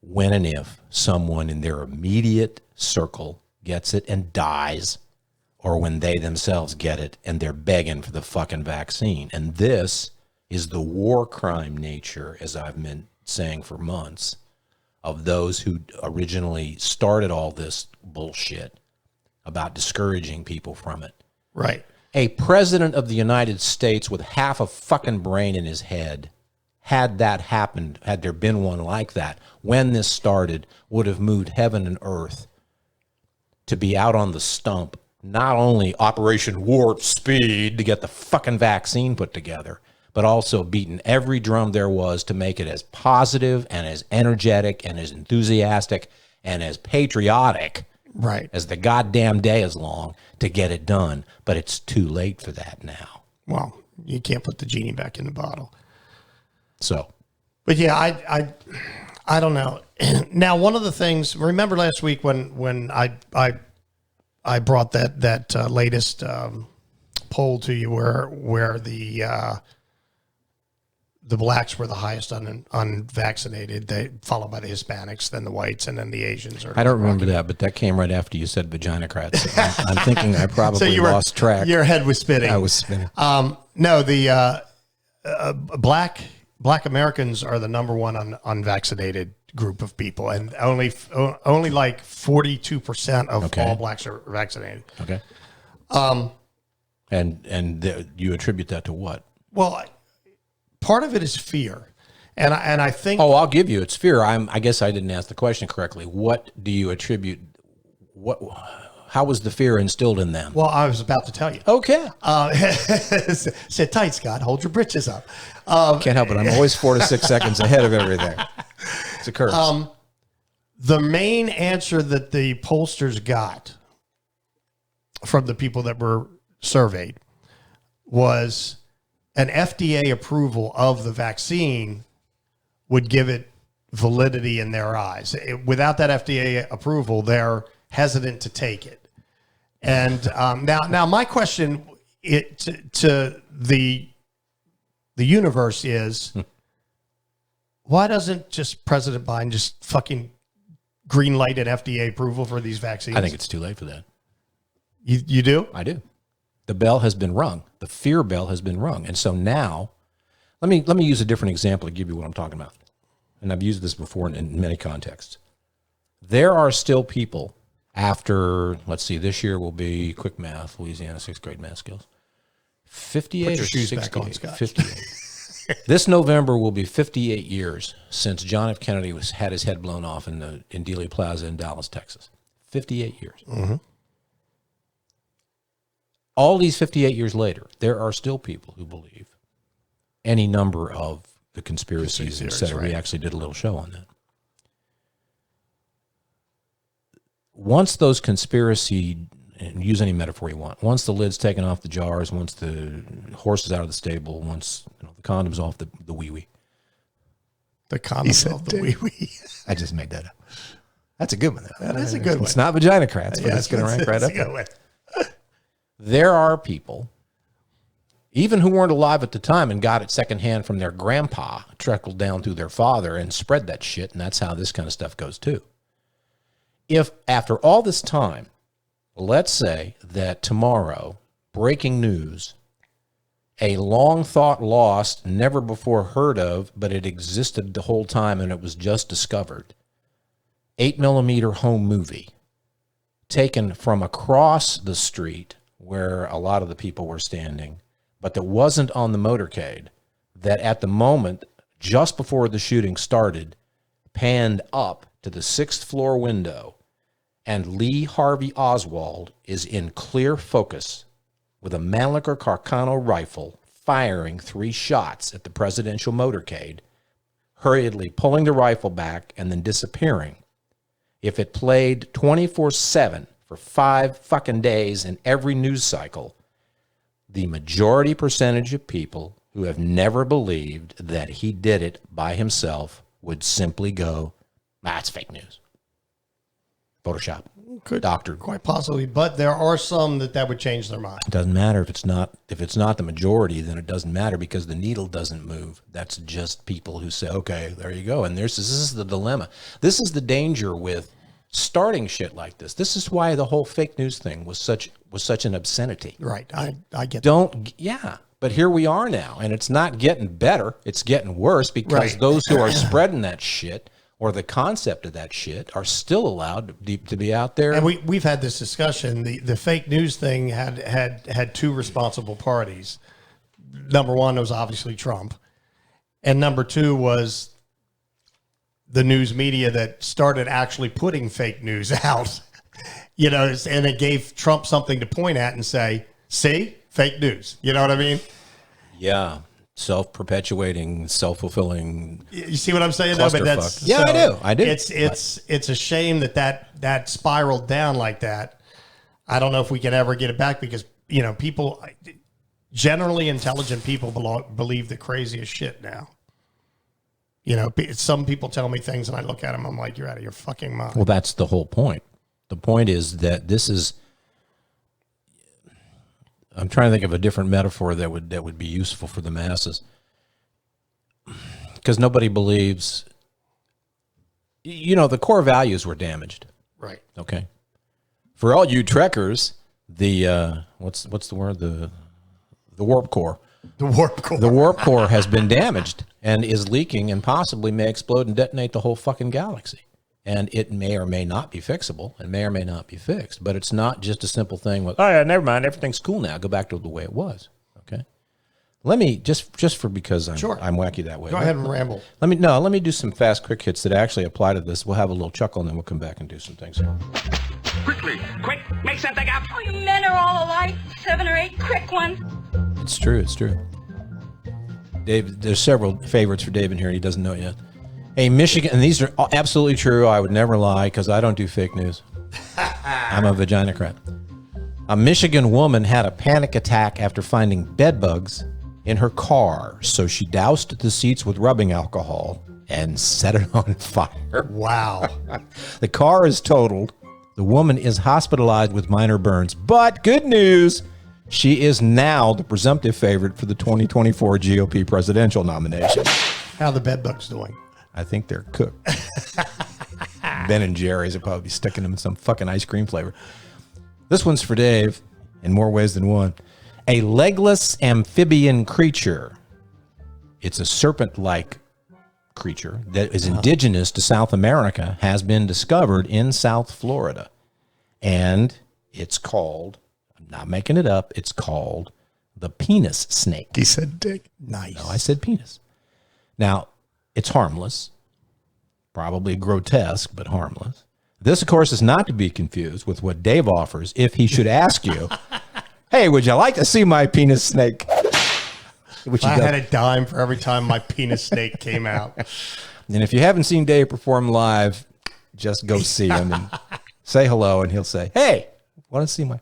When and if someone in their immediate circle gets it and dies, or when they themselves get it and they're begging for the fucking vaccine. And this is the war crime nature, as I've been saying for months, of those who originally started all this bullshit about discouraging people from it.
right.
A president of the United States with half a fucking brain in his head, had that happened, had there been one like that, when this started, would have moved heaven and earth to be out on the stump, not only Operation Warp Speed to get the fucking vaccine put together, but also beaten every drum there was to make it as positive and as energetic and as enthusiastic and as patriotic
Right.
as the goddamn day is long to get it done. But it's too late for that now.
Well, you can't put the genie back in the bottle.
So,
but yeah, I don't know. Now, one of the things, remember last week when I brought that latest poll to you where the blacks were the highest unvaccinated, they followed by the Hispanics, then the whites, and then the Asians.
I don't remember that, but that came right after you said vaginocrats. So I'm thinking I probably
so
lost track.
Your head was spinning.
I was spinning.
No, the Black Americans are the number one unvaccinated group of people, and only like 42% of all blacks are vaccinated.
Okay. And you attribute that to what?
Well, part of it is fear, and I think.
Oh, I'll give you it's fear. I guess I didn't ask the question correctly. What do you attribute? How was the fear instilled in them?
Well, I was about to tell you.
Okay.
Sit tight, Scott. Hold your britches up.
Can't help it. I'm always 4 to 6 seconds ahead of everything. It's a curse.
The main answer that the pollsters got from the people that were surveyed was an FDA approval of the vaccine would give it validity in their eyes. Without that FDA approval, they're hesitant to take it. And now my question to the universe is, why doesn't just President Biden just fucking green light an FDA approval for these vaccines?
I think it's too late for that.
You do?
I do. The bell has been rung. The fear bell has been rung. And so now, let me use a different example to give you what I'm talking about. And I've used this before in many contexts. There are still people after, let's see, this year will be, quick math, Louisiana 6th grade math skills. 58
Put your
or
shoes
68?
back on, Scott.
58. This November will be 58 years since John F. Kennedy had his head blown off in Dealey Plaza in Dallas, Texas. 58 years.
Mm-hmm.
All these 58 years later, there are still people who believe any number of the conspiracies, et cetera. Right. We actually did a little show on that. Once those conspiracy, and use any metaphor you want, once the lid's taken off the jars, once the horse is out of the stable, once the condom's off the wee-wee.
The condom's off the wee-wee.
I just made that up. That's a good one, though.
That is a good one.
It's not Vaginocrats, but it's going to rank right up there. There are people, even who weren't alive at the time and got it secondhand from their grandpa, trickled down through their father and spread that shit, and that's how this kind of stuff goes too. If after all this time, let's say that tomorrow, breaking news, a long thought lost, never before heard of, but it existed the whole time and it was just discovered, 8mm home movie taken from across the street where a lot of the people were standing, but that wasn't on the motorcade, that at the moment, just before the shooting started, panned up to the 6th floor window, and Lee Harvey Oswald is in clear focus with a Mannlicher Carcano rifle firing 3 shots at the presidential motorcade, hurriedly pulling the rifle back and then disappearing. If it played 24/7 for 5 fucking days in every news cycle, the majority percentage of people who have never believed that he did it by himself would simply go, it's fake news. Photoshop. Doctored.
Quite possibly, but there are some that would change their mind.
It doesn't matter if it's not the majority, then it doesn't matter because the needle doesn't move. That's just people who say, okay, there you go. And this is the dilemma. This is the danger with starting shit like this. This is why the whole fake news thing was such an obscenity.
Right. I get that.
Yeah. But here we are now, and it's not getting better. It's getting worse because those who are spreading that shit or the concept of that shit are still allowed to be out there.
And we've had this discussion. The fake news thing had 2 responsible parties. Number one was obviously Trump. And number 2 was the news media that started actually putting fake news out. And it gave Trump something to point at and say, see, fake news. You know what I mean?
Yeah. Self-perpetuating, self-fulfilling.
You see what I'm saying? No, but that's,
I do.
It's a shame that spiraled down like that. I don't know if we can ever get it back because people, generally intelligent people, believe the craziest shit now. Some people tell me things and I look at them, I'm like, you're out of your fucking mind.
Well, that's the whole point. The point is that this is. I'm trying to think of a different metaphor that would be useful for the masses. Because nobody believes, the core values were damaged.
Right.
Okay. For all you trekkers, the what's the word? The warp core.
The warp core.
The warp core has been damaged and is leaking and possibly may explode and detonate the whole fucking galaxy. And it may or may not be fixable and may or may not be fixed. But it's not just a simple thing with, oh, yeah, never mind, everything's cool now. Go back to the way it was. Okay? Let me, just because I'm wacky that way.
Go ahead and ramble.
Let me do some fast, quick hits that actually apply to this. We'll have a little chuckle and then we'll come back and do some things.
Quickly, quick, make something up.
Oh, you men are all alike. 7 or 8 quick ones.
It's true. Dave, there's several favorites for Dave in here. He doesn't know it yet. A Michigan, and these are absolutely true. I would never lie because I don't do fake news. I'm a vaginocrat. A Michigan woman had a panic attack after finding bed bugs in her car, so she doused the seats with rubbing alcohol and set it on fire.
Wow.
The car is totaled. The woman is hospitalized with minor burns, but good news, she is now the presumptive favorite for the 2024 GOP presidential nomination.
How are the bed bugs doing?
I think they're cooked. Ben and Jerry's will probably be sticking them in some fucking ice cream flavor. This one's for Dave in more ways than one. A legless amphibian creature. It's a serpent-like creature that is indigenous to South America, has been discovered in South Florida. And it's called, I'm not making it up, it's called the penis snake.
He said dick. Nice.
No, I said penis. Now, it's harmless, probably grotesque, but harmless. This, of course, is not to be confused with what Dave offers if he should ask you, hey, would you like to see my penis snake?
I had a dime for every time my penis snake came out.
And if you haven't seen Dave perform live, just go see him and say hello, and he'll say, hey, want to see my...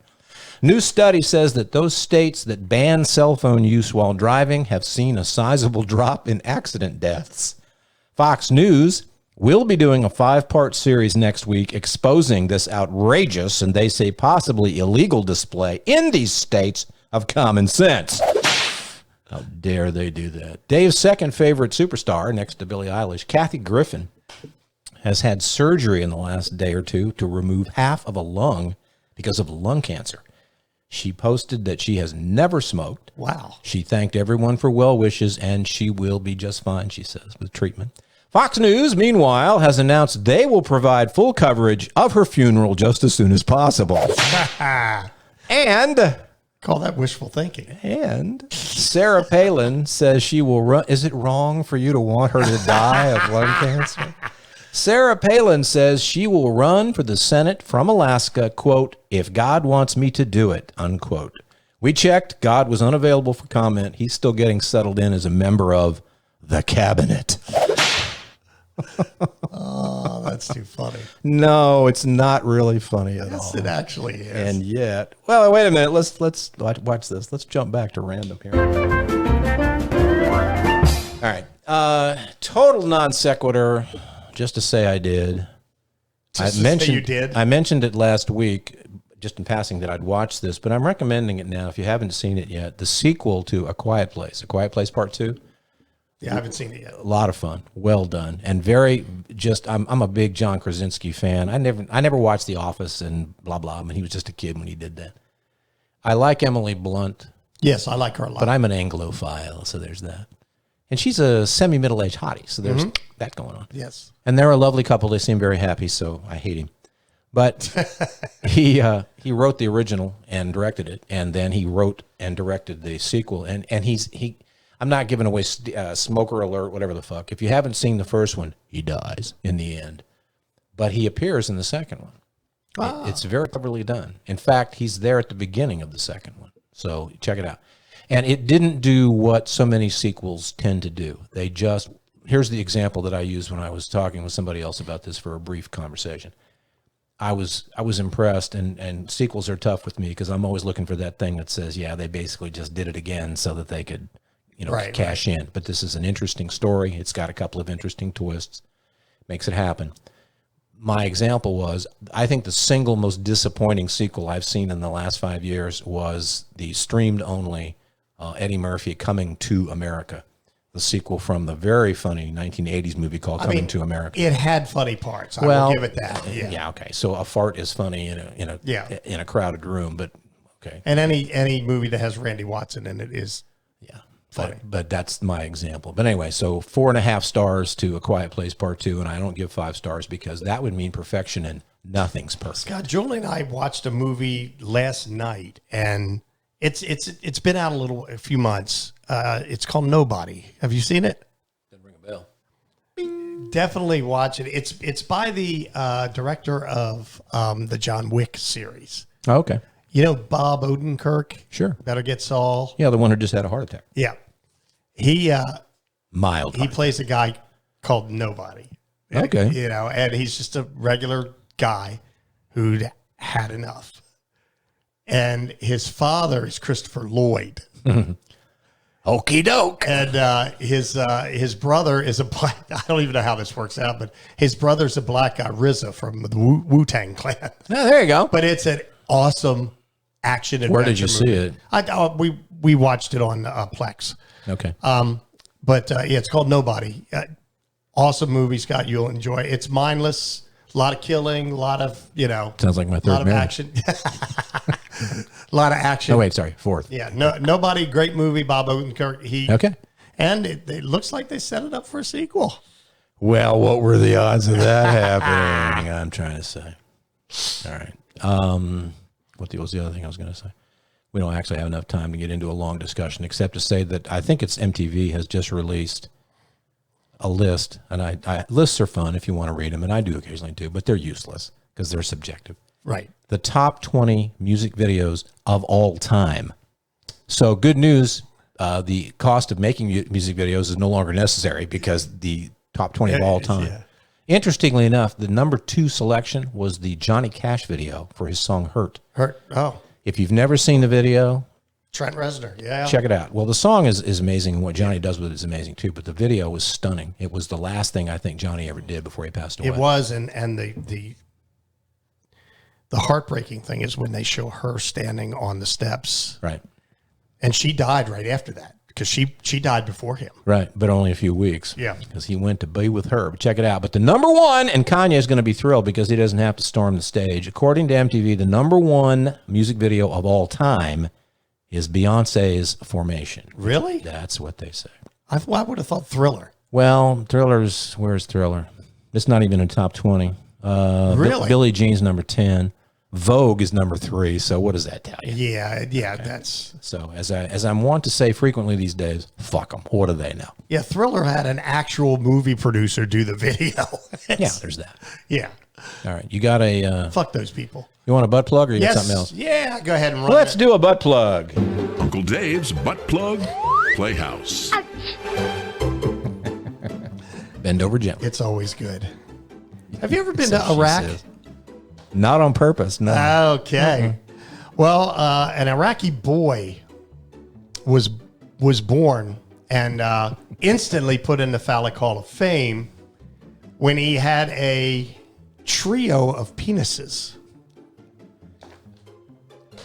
New study says that those states that ban cell phone use while driving have seen a sizable drop in accident deaths. Fox News will be doing a 5-part series next week exposing this outrageous and they say possibly illegal display in these states of common sense. How dare they do that? Dave's second favorite superstar next to Billie Eilish, Kathy Griffin, has had surgery in the last day or two to remove half of a lung because of lung cancer. She posted that she has never smoked.
Wow.
She thanked everyone for well wishes, and she will be just fine, she says, with treatment. Fox News, meanwhile, has announced they will provide full coverage of her funeral just as soon as possible. And...
call that wishful thinking.
And Sarah Palin says she will run. Is it wrong for you to want her to die of lung cancer? Sarah Palin says she will run for the Senate from Alaska, quote, if God wants me to do it, unquote. We checked. God was unavailable for comment. He's still getting settled in as a member of the cabinet.
Oh, that's too funny.
No, it's not really funny at all.
Yes, it actually is.
And yet, well, wait a minute. Let's watch this. Let's jump back to random here. All right. Total non sequitur. Just to say I did.
You did?
I mentioned it last week, just in passing, that I'd watch this, but I'm recommending it now if you haven't seen it yet. The sequel to A Quiet Place Part 2.
Yeah, I haven't seen it yet.
A lot of fun. Well done. And very just I'm a big John Krasinski fan. I never watched The Office and blah blah. I mean, he was just a kid when he did that. I like Emily Blunt.
Yes, I like her a lot.
But I'm an Anglophile, so there's that. And she's a semi-middle-aged hottie, so there's that going on.
Yes.
And they're a lovely couple. They seem very happy, so I hate him. But he wrote the original and directed it, and then he wrote and directed the sequel. And he I'm not giving away smoker alert, whatever the fuck. If you haven't seen the first one, he dies in the end. But he appears in the second one. Ah. It's very cleverly done. In fact, he's there at the beginning of the second one. So check it out. And it didn't do what so many sequels tend to do. They just, here's the example that I used when I was talking with somebody else about this for a brief conversation. I was impressed, and sequels are tough with me because I'm always looking for that thing that says, yeah, they basically just did it again so that they could, cash in. But this is an interesting story. It's got a couple of interesting twists. Makes it happen. My example was, I think the single most disappointing sequel I've seen in the last 5 years was the streamed-only Eddie Murphy Coming to America, the sequel from the very funny 1980s movie called Coming to America.
It had funny parts. I will give it that.
Yeah. Okay. So a fart is funny in a crowded room, but okay.
And any movie that has Randy Watson in it is funny.
But that's my example. But anyway, so 4.5 stars to A Quiet Place Part 2, and I don't give 5 stars because that would mean perfection, and nothing's perfect.
Scott, Julie and I watched a movie last night, and it's been out a few months. It's called Nobody. Have you seen it?
Didn't ring a bell.
Definitely watch it. It's by the director of the John Wick series.
Oh, okay.
You know Bob Odenkirk?
Sure.
Better Get Saul.
Yeah, the one who just had a heart attack.
Yeah. He
mild.
He plays a guy called Nobody.
Okay.
You know, and he's just a regular guy who'd had enough. And his father is Christopher Lloyd.
Okie doke.
And his brother is a black. I don't even know how this works out, but his brother's a black guy, RZA from the Wu-Tang Clan.
Oh, there you go.
But it's an awesome action adventure.
Where did you see it?
We watched it on Plex.
Okay.
But yeah, it's called Nobody. Awesome movie, Scott. You'll enjoy it. It's mindless. A lot of killing. A lot of
Sounds like my third.
A lot of
marriage.
action. A lot of action.
Oh wait, sorry, fourth.
Yeah, Nobody. Great movie. Bob Odenkirk.
Okay.
And it looks like they set it up for a sequel.
Well, what were the odds of that happening? I'm trying to say. All right. What was the other thing I was going to say? We don't actually have enough time to get into a long discussion, except to say that I think it's MTV has just released a list, and lists are fun if you want to read them, and I do occasionally do, but they're useless because they're subjective.
Right.
The top 20 music videos of all time. So good news, the cost of making music videos is no longer necessary because the top 20 of all time. Yeah. Interestingly enough, the number 2 selection was the Johnny Cash video for his song Hurt.
Hurt. Oh.
If you've never seen the video,
Trent Reznor. Yeah.
Check it out. Well, the song is amazing, and what Johnny does with it is amazing too, but the video was stunning. It was the last thing I think Johnny ever did before he passed away.
It was, and the heartbreaking thing is when they show her standing on the steps.
Right.
And she died right after that because she died before him.
Right, but only a few weeks.
Yeah.
Because he went to be with her. But check it out. But the number 1, and Kanye is going to be thrilled because he doesn't have to storm the stage. According to MTV, the number 1 music video of all time is Beyonce's Formation.
Really?
That's what they say.
I would have thought Thriller.
Well, where's Thriller? It's not even in the top 20.
Really?
Billie Jean's number 10. Vogue is number 3. So what does that tell you?
Yeah, okay. That's
so as I'm wont to say frequently these days, fuck them. What do they know?
Yeah, Thriller had an actual movie producer do the video.
Yeah, there's that.
Yeah.
All right, you got a
fuck those people.
You want a butt plug or you got something else?
Yeah, go ahead and run.
Let's do a butt plug.
Uncle Dave's Butt Plug Playhouse.
Bend over gently.
It's always good. Have you ever been to Iraq?
Not on purpose, no.
Okay. Well, an Iraqi boy was born and instantly put in the Phallic Hall of Fame when he had a trio of penises.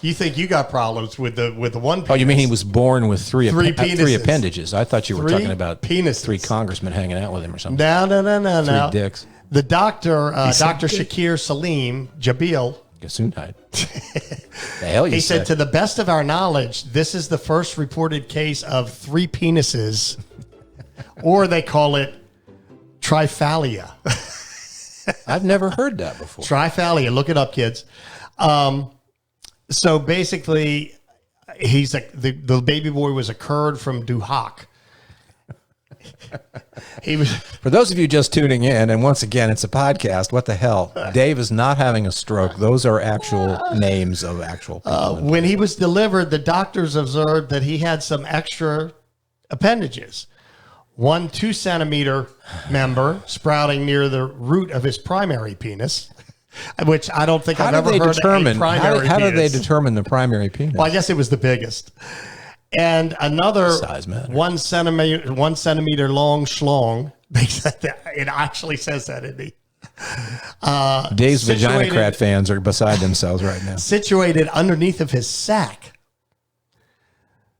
You think you got problems with the one penis?
Oh, you mean he was born with three
penises.
appendages? I thought you were talking about
penises.
3 congressmen hanging out with him or something.
No.
3 dicks.
The doctor, Dr. Shakir Salim Jabil.
Gesundheit. The hell you
He said, to the best of our knowledge, this is the first reported case of 3 penises, or they call it triphalia.
I've never heard that before.
Triphalia. Look it up, kids. So basically, he's the baby boy was a Kurd from Duhok. He was.
For those of you just tuning in, and once again, it's a podcast. What the hell? Dave is not having a stroke. Those are actual names of actual people.
When he was delivered, the doctors observed that he had some extra appendages. 1 2-centimeter member sprouting near the root of his primary penis, which I don't think I've ever heard of a primary penis.
How do they determine the primary penis?
Well, I guess it was the biggest. And another 1 centimeter long schlong. It actually says that in the
Dave's Vaginocrat fans are beside themselves right now.
Situated underneath of his sack.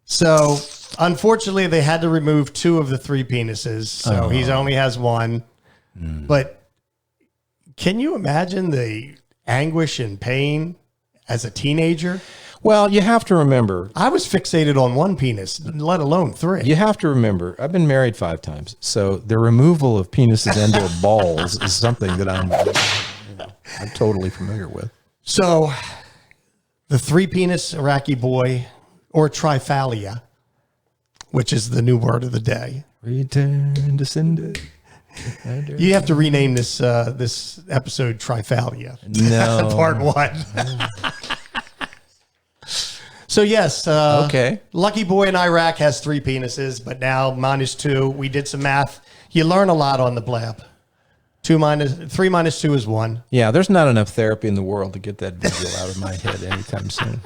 So, unfortunately, they had to remove 2 of the 3 penises. So he only has 1. But can you imagine the anguish and pain as a teenager?
Well, you have to remember.
I was fixated on 1 penis, let alone 3.
You have to remember, I've been married 5 times. So the removal of penises and or balls is something that I'm totally familiar with.
So the 3 penis Iraqi boy, or triphalia, which is the new word of the day.
Return to sender.
You have to rename this this episode Triphalia.
No.
Part 1. So yes,
okay.
Lucky boy in Iraq has 3 penises, but now mine is 2. We did some math You learn a lot on the Blab. 3 minus 2 is 1.
Yeah, there's not enough therapy in the world to get that visual out of my head anytime soon.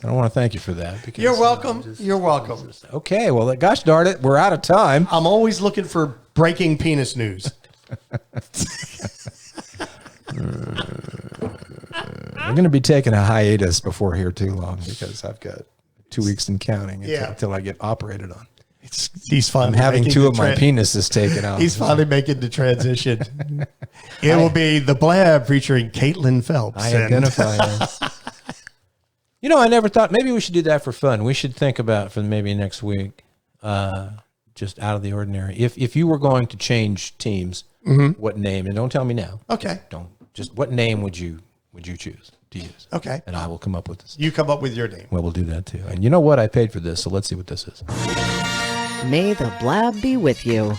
I want to thank you for that. Because,
You're welcome. You're welcome.
Okay, well, gosh darn it, we're out of time.
I'm always looking for breaking penis news.
We're going to be taking a hiatus before here too long because I've got 2 weeks and counting until I get operated on.
He's finally
I'm having 2 of my penises taken out.
He's finally making the transition. It will be the Blab featuring Caitlin Phelps.
I identify as. You know, I never thought maybe we should do that for fun. We should think about for maybe next week, just out of the ordinary. If you were going to change teams, what name? And don't tell me now.
Okay.
What name would you choose to use?
Okay.
And I will come up with this.
You come up with your name.
Well, we'll do that too. And you know what? I paid for this, so let's see what this is.
May the Blab be with you.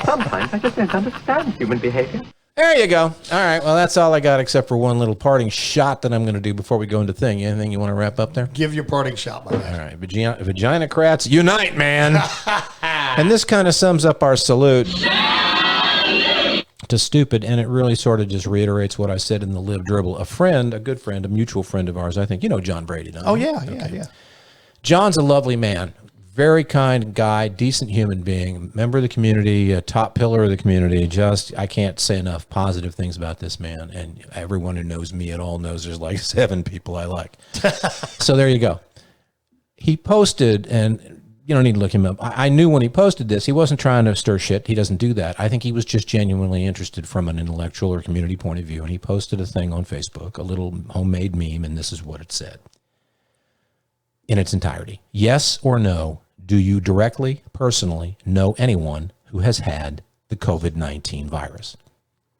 Sometimes I just don't understand human behavior.
There you go. All right. Well, that's all I got except for one little parting shot that I'm going to do before we go into thing. Anything you want to wrap up there?
Give your parting shot, my man.
All right. Vaginocrats, unite, man. And this kind of sums up our salute to stupid, and it really sort of just reiterates what I said in the Live Dribble. A good friend, a mutual friend of ours, I think. You know John Brady, don't you?
Oh, yeah, yeah.
John's a lovely man. Very kind guy, decent human being, member of the community, a top pillar of the community. I can't say enough positive things about this man. And everyone who knows me at all knows there's like 7 people I like. So there you go. He posted, and you don't need to look him up. I knew when he posted this, he wasn't trying to stir shit. He doesn't do that. I think he was just genuinely interested from an intellectual or community point of view. And he posted a thing on Facebook, a little homemade meme, and this is what it said in its entirety. Yes or no, do you directly, personally know anyone who has had the COVID-19 virus?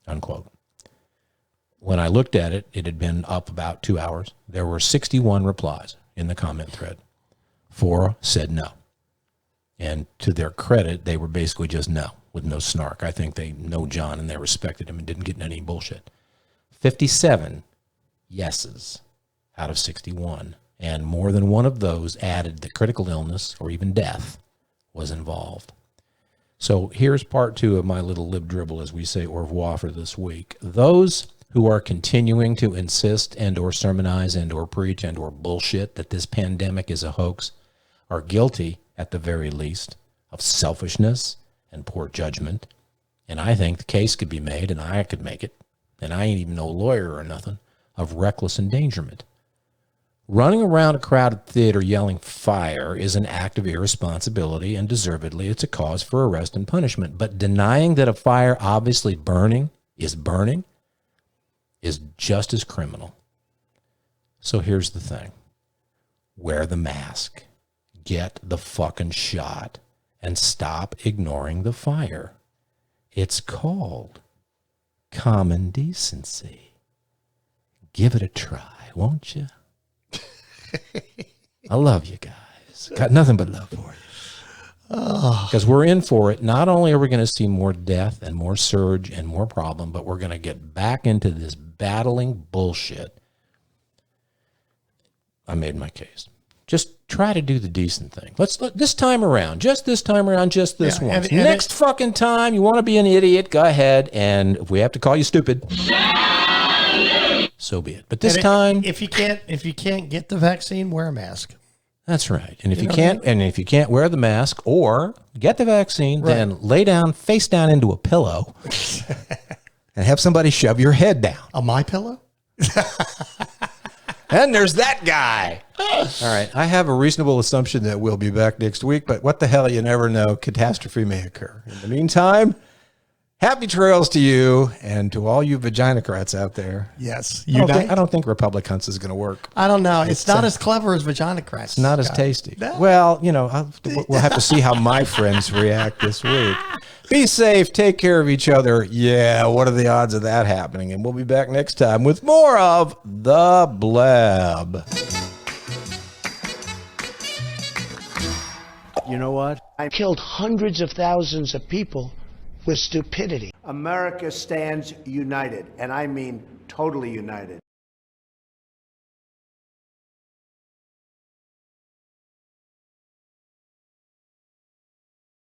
Unquote. When I looked at it, it had been up about 2 hours. There were 61 replies in the comment thread. 4 said no. And to their credit, they were basically just no, with no snark. I think they know John and they respected him and didn't get in any bullshit. 57 yeses out of 61. And more than one of those added the critical illness or even death was involved. So here's part 2 of my little lib dribble, as we say au revoir for this week. Those who are continuing to insist and or sermonize and or preach and or bullshit that this pandemic is a hoax are guilty, at the very least, of selfishness and poor judgment. And I think the case could be made, and I could make it, and I ain't even no lawyer or nothing, of reckless endangerment. Running around a crowded theater yelling fire is an act of irresponsibility, and deservedly it's a cause for arrest and punishment. But denying that a fire obviously burning is just as criminal. So here's the thing. Wear the mask. Get the fucking shot. And stop ignoring the fire. It's called common decency. Give it a try, won't you? I love you guys. Got nothing but love for you. Because we're in for it. Not only are we going to see more death and more surge and more problem, but we're going to get back into this battling bullshit. I made my case. Just try to do the decent thing. Let's look this time around, just this once. Next fucking time you want to be an idiot, go ahead. And if we have to call you stupid, so be it. But this time,
if you can't get the vaccine, wear a mask.
That's right. And if you can't wear the mask or get the vaccine, then lay down, face down into a pillow, and have somebody shove your head down.
On my pillow?
And there's that guy. All right. I have a reasonable assumption that we'll be back next week, but what the hell, you never know. Catastrophe may occur. In the meantime, happy trails to you and to all you vaginocrats out there.
Yes.
I don't think Republic Hunts is going to work.
I don't know. It's not as clever as vaginocrats.
It's not as tasty.
No.
Well, we'll have to see how my friends react this week. Be safe. Take care of each other. Yeah, what are the odds of that happening? And we'll be back next time with more of The Blab.
You know what? I killed hundreds of thousands of people with stupidity.
America stands united, and I mean totally united.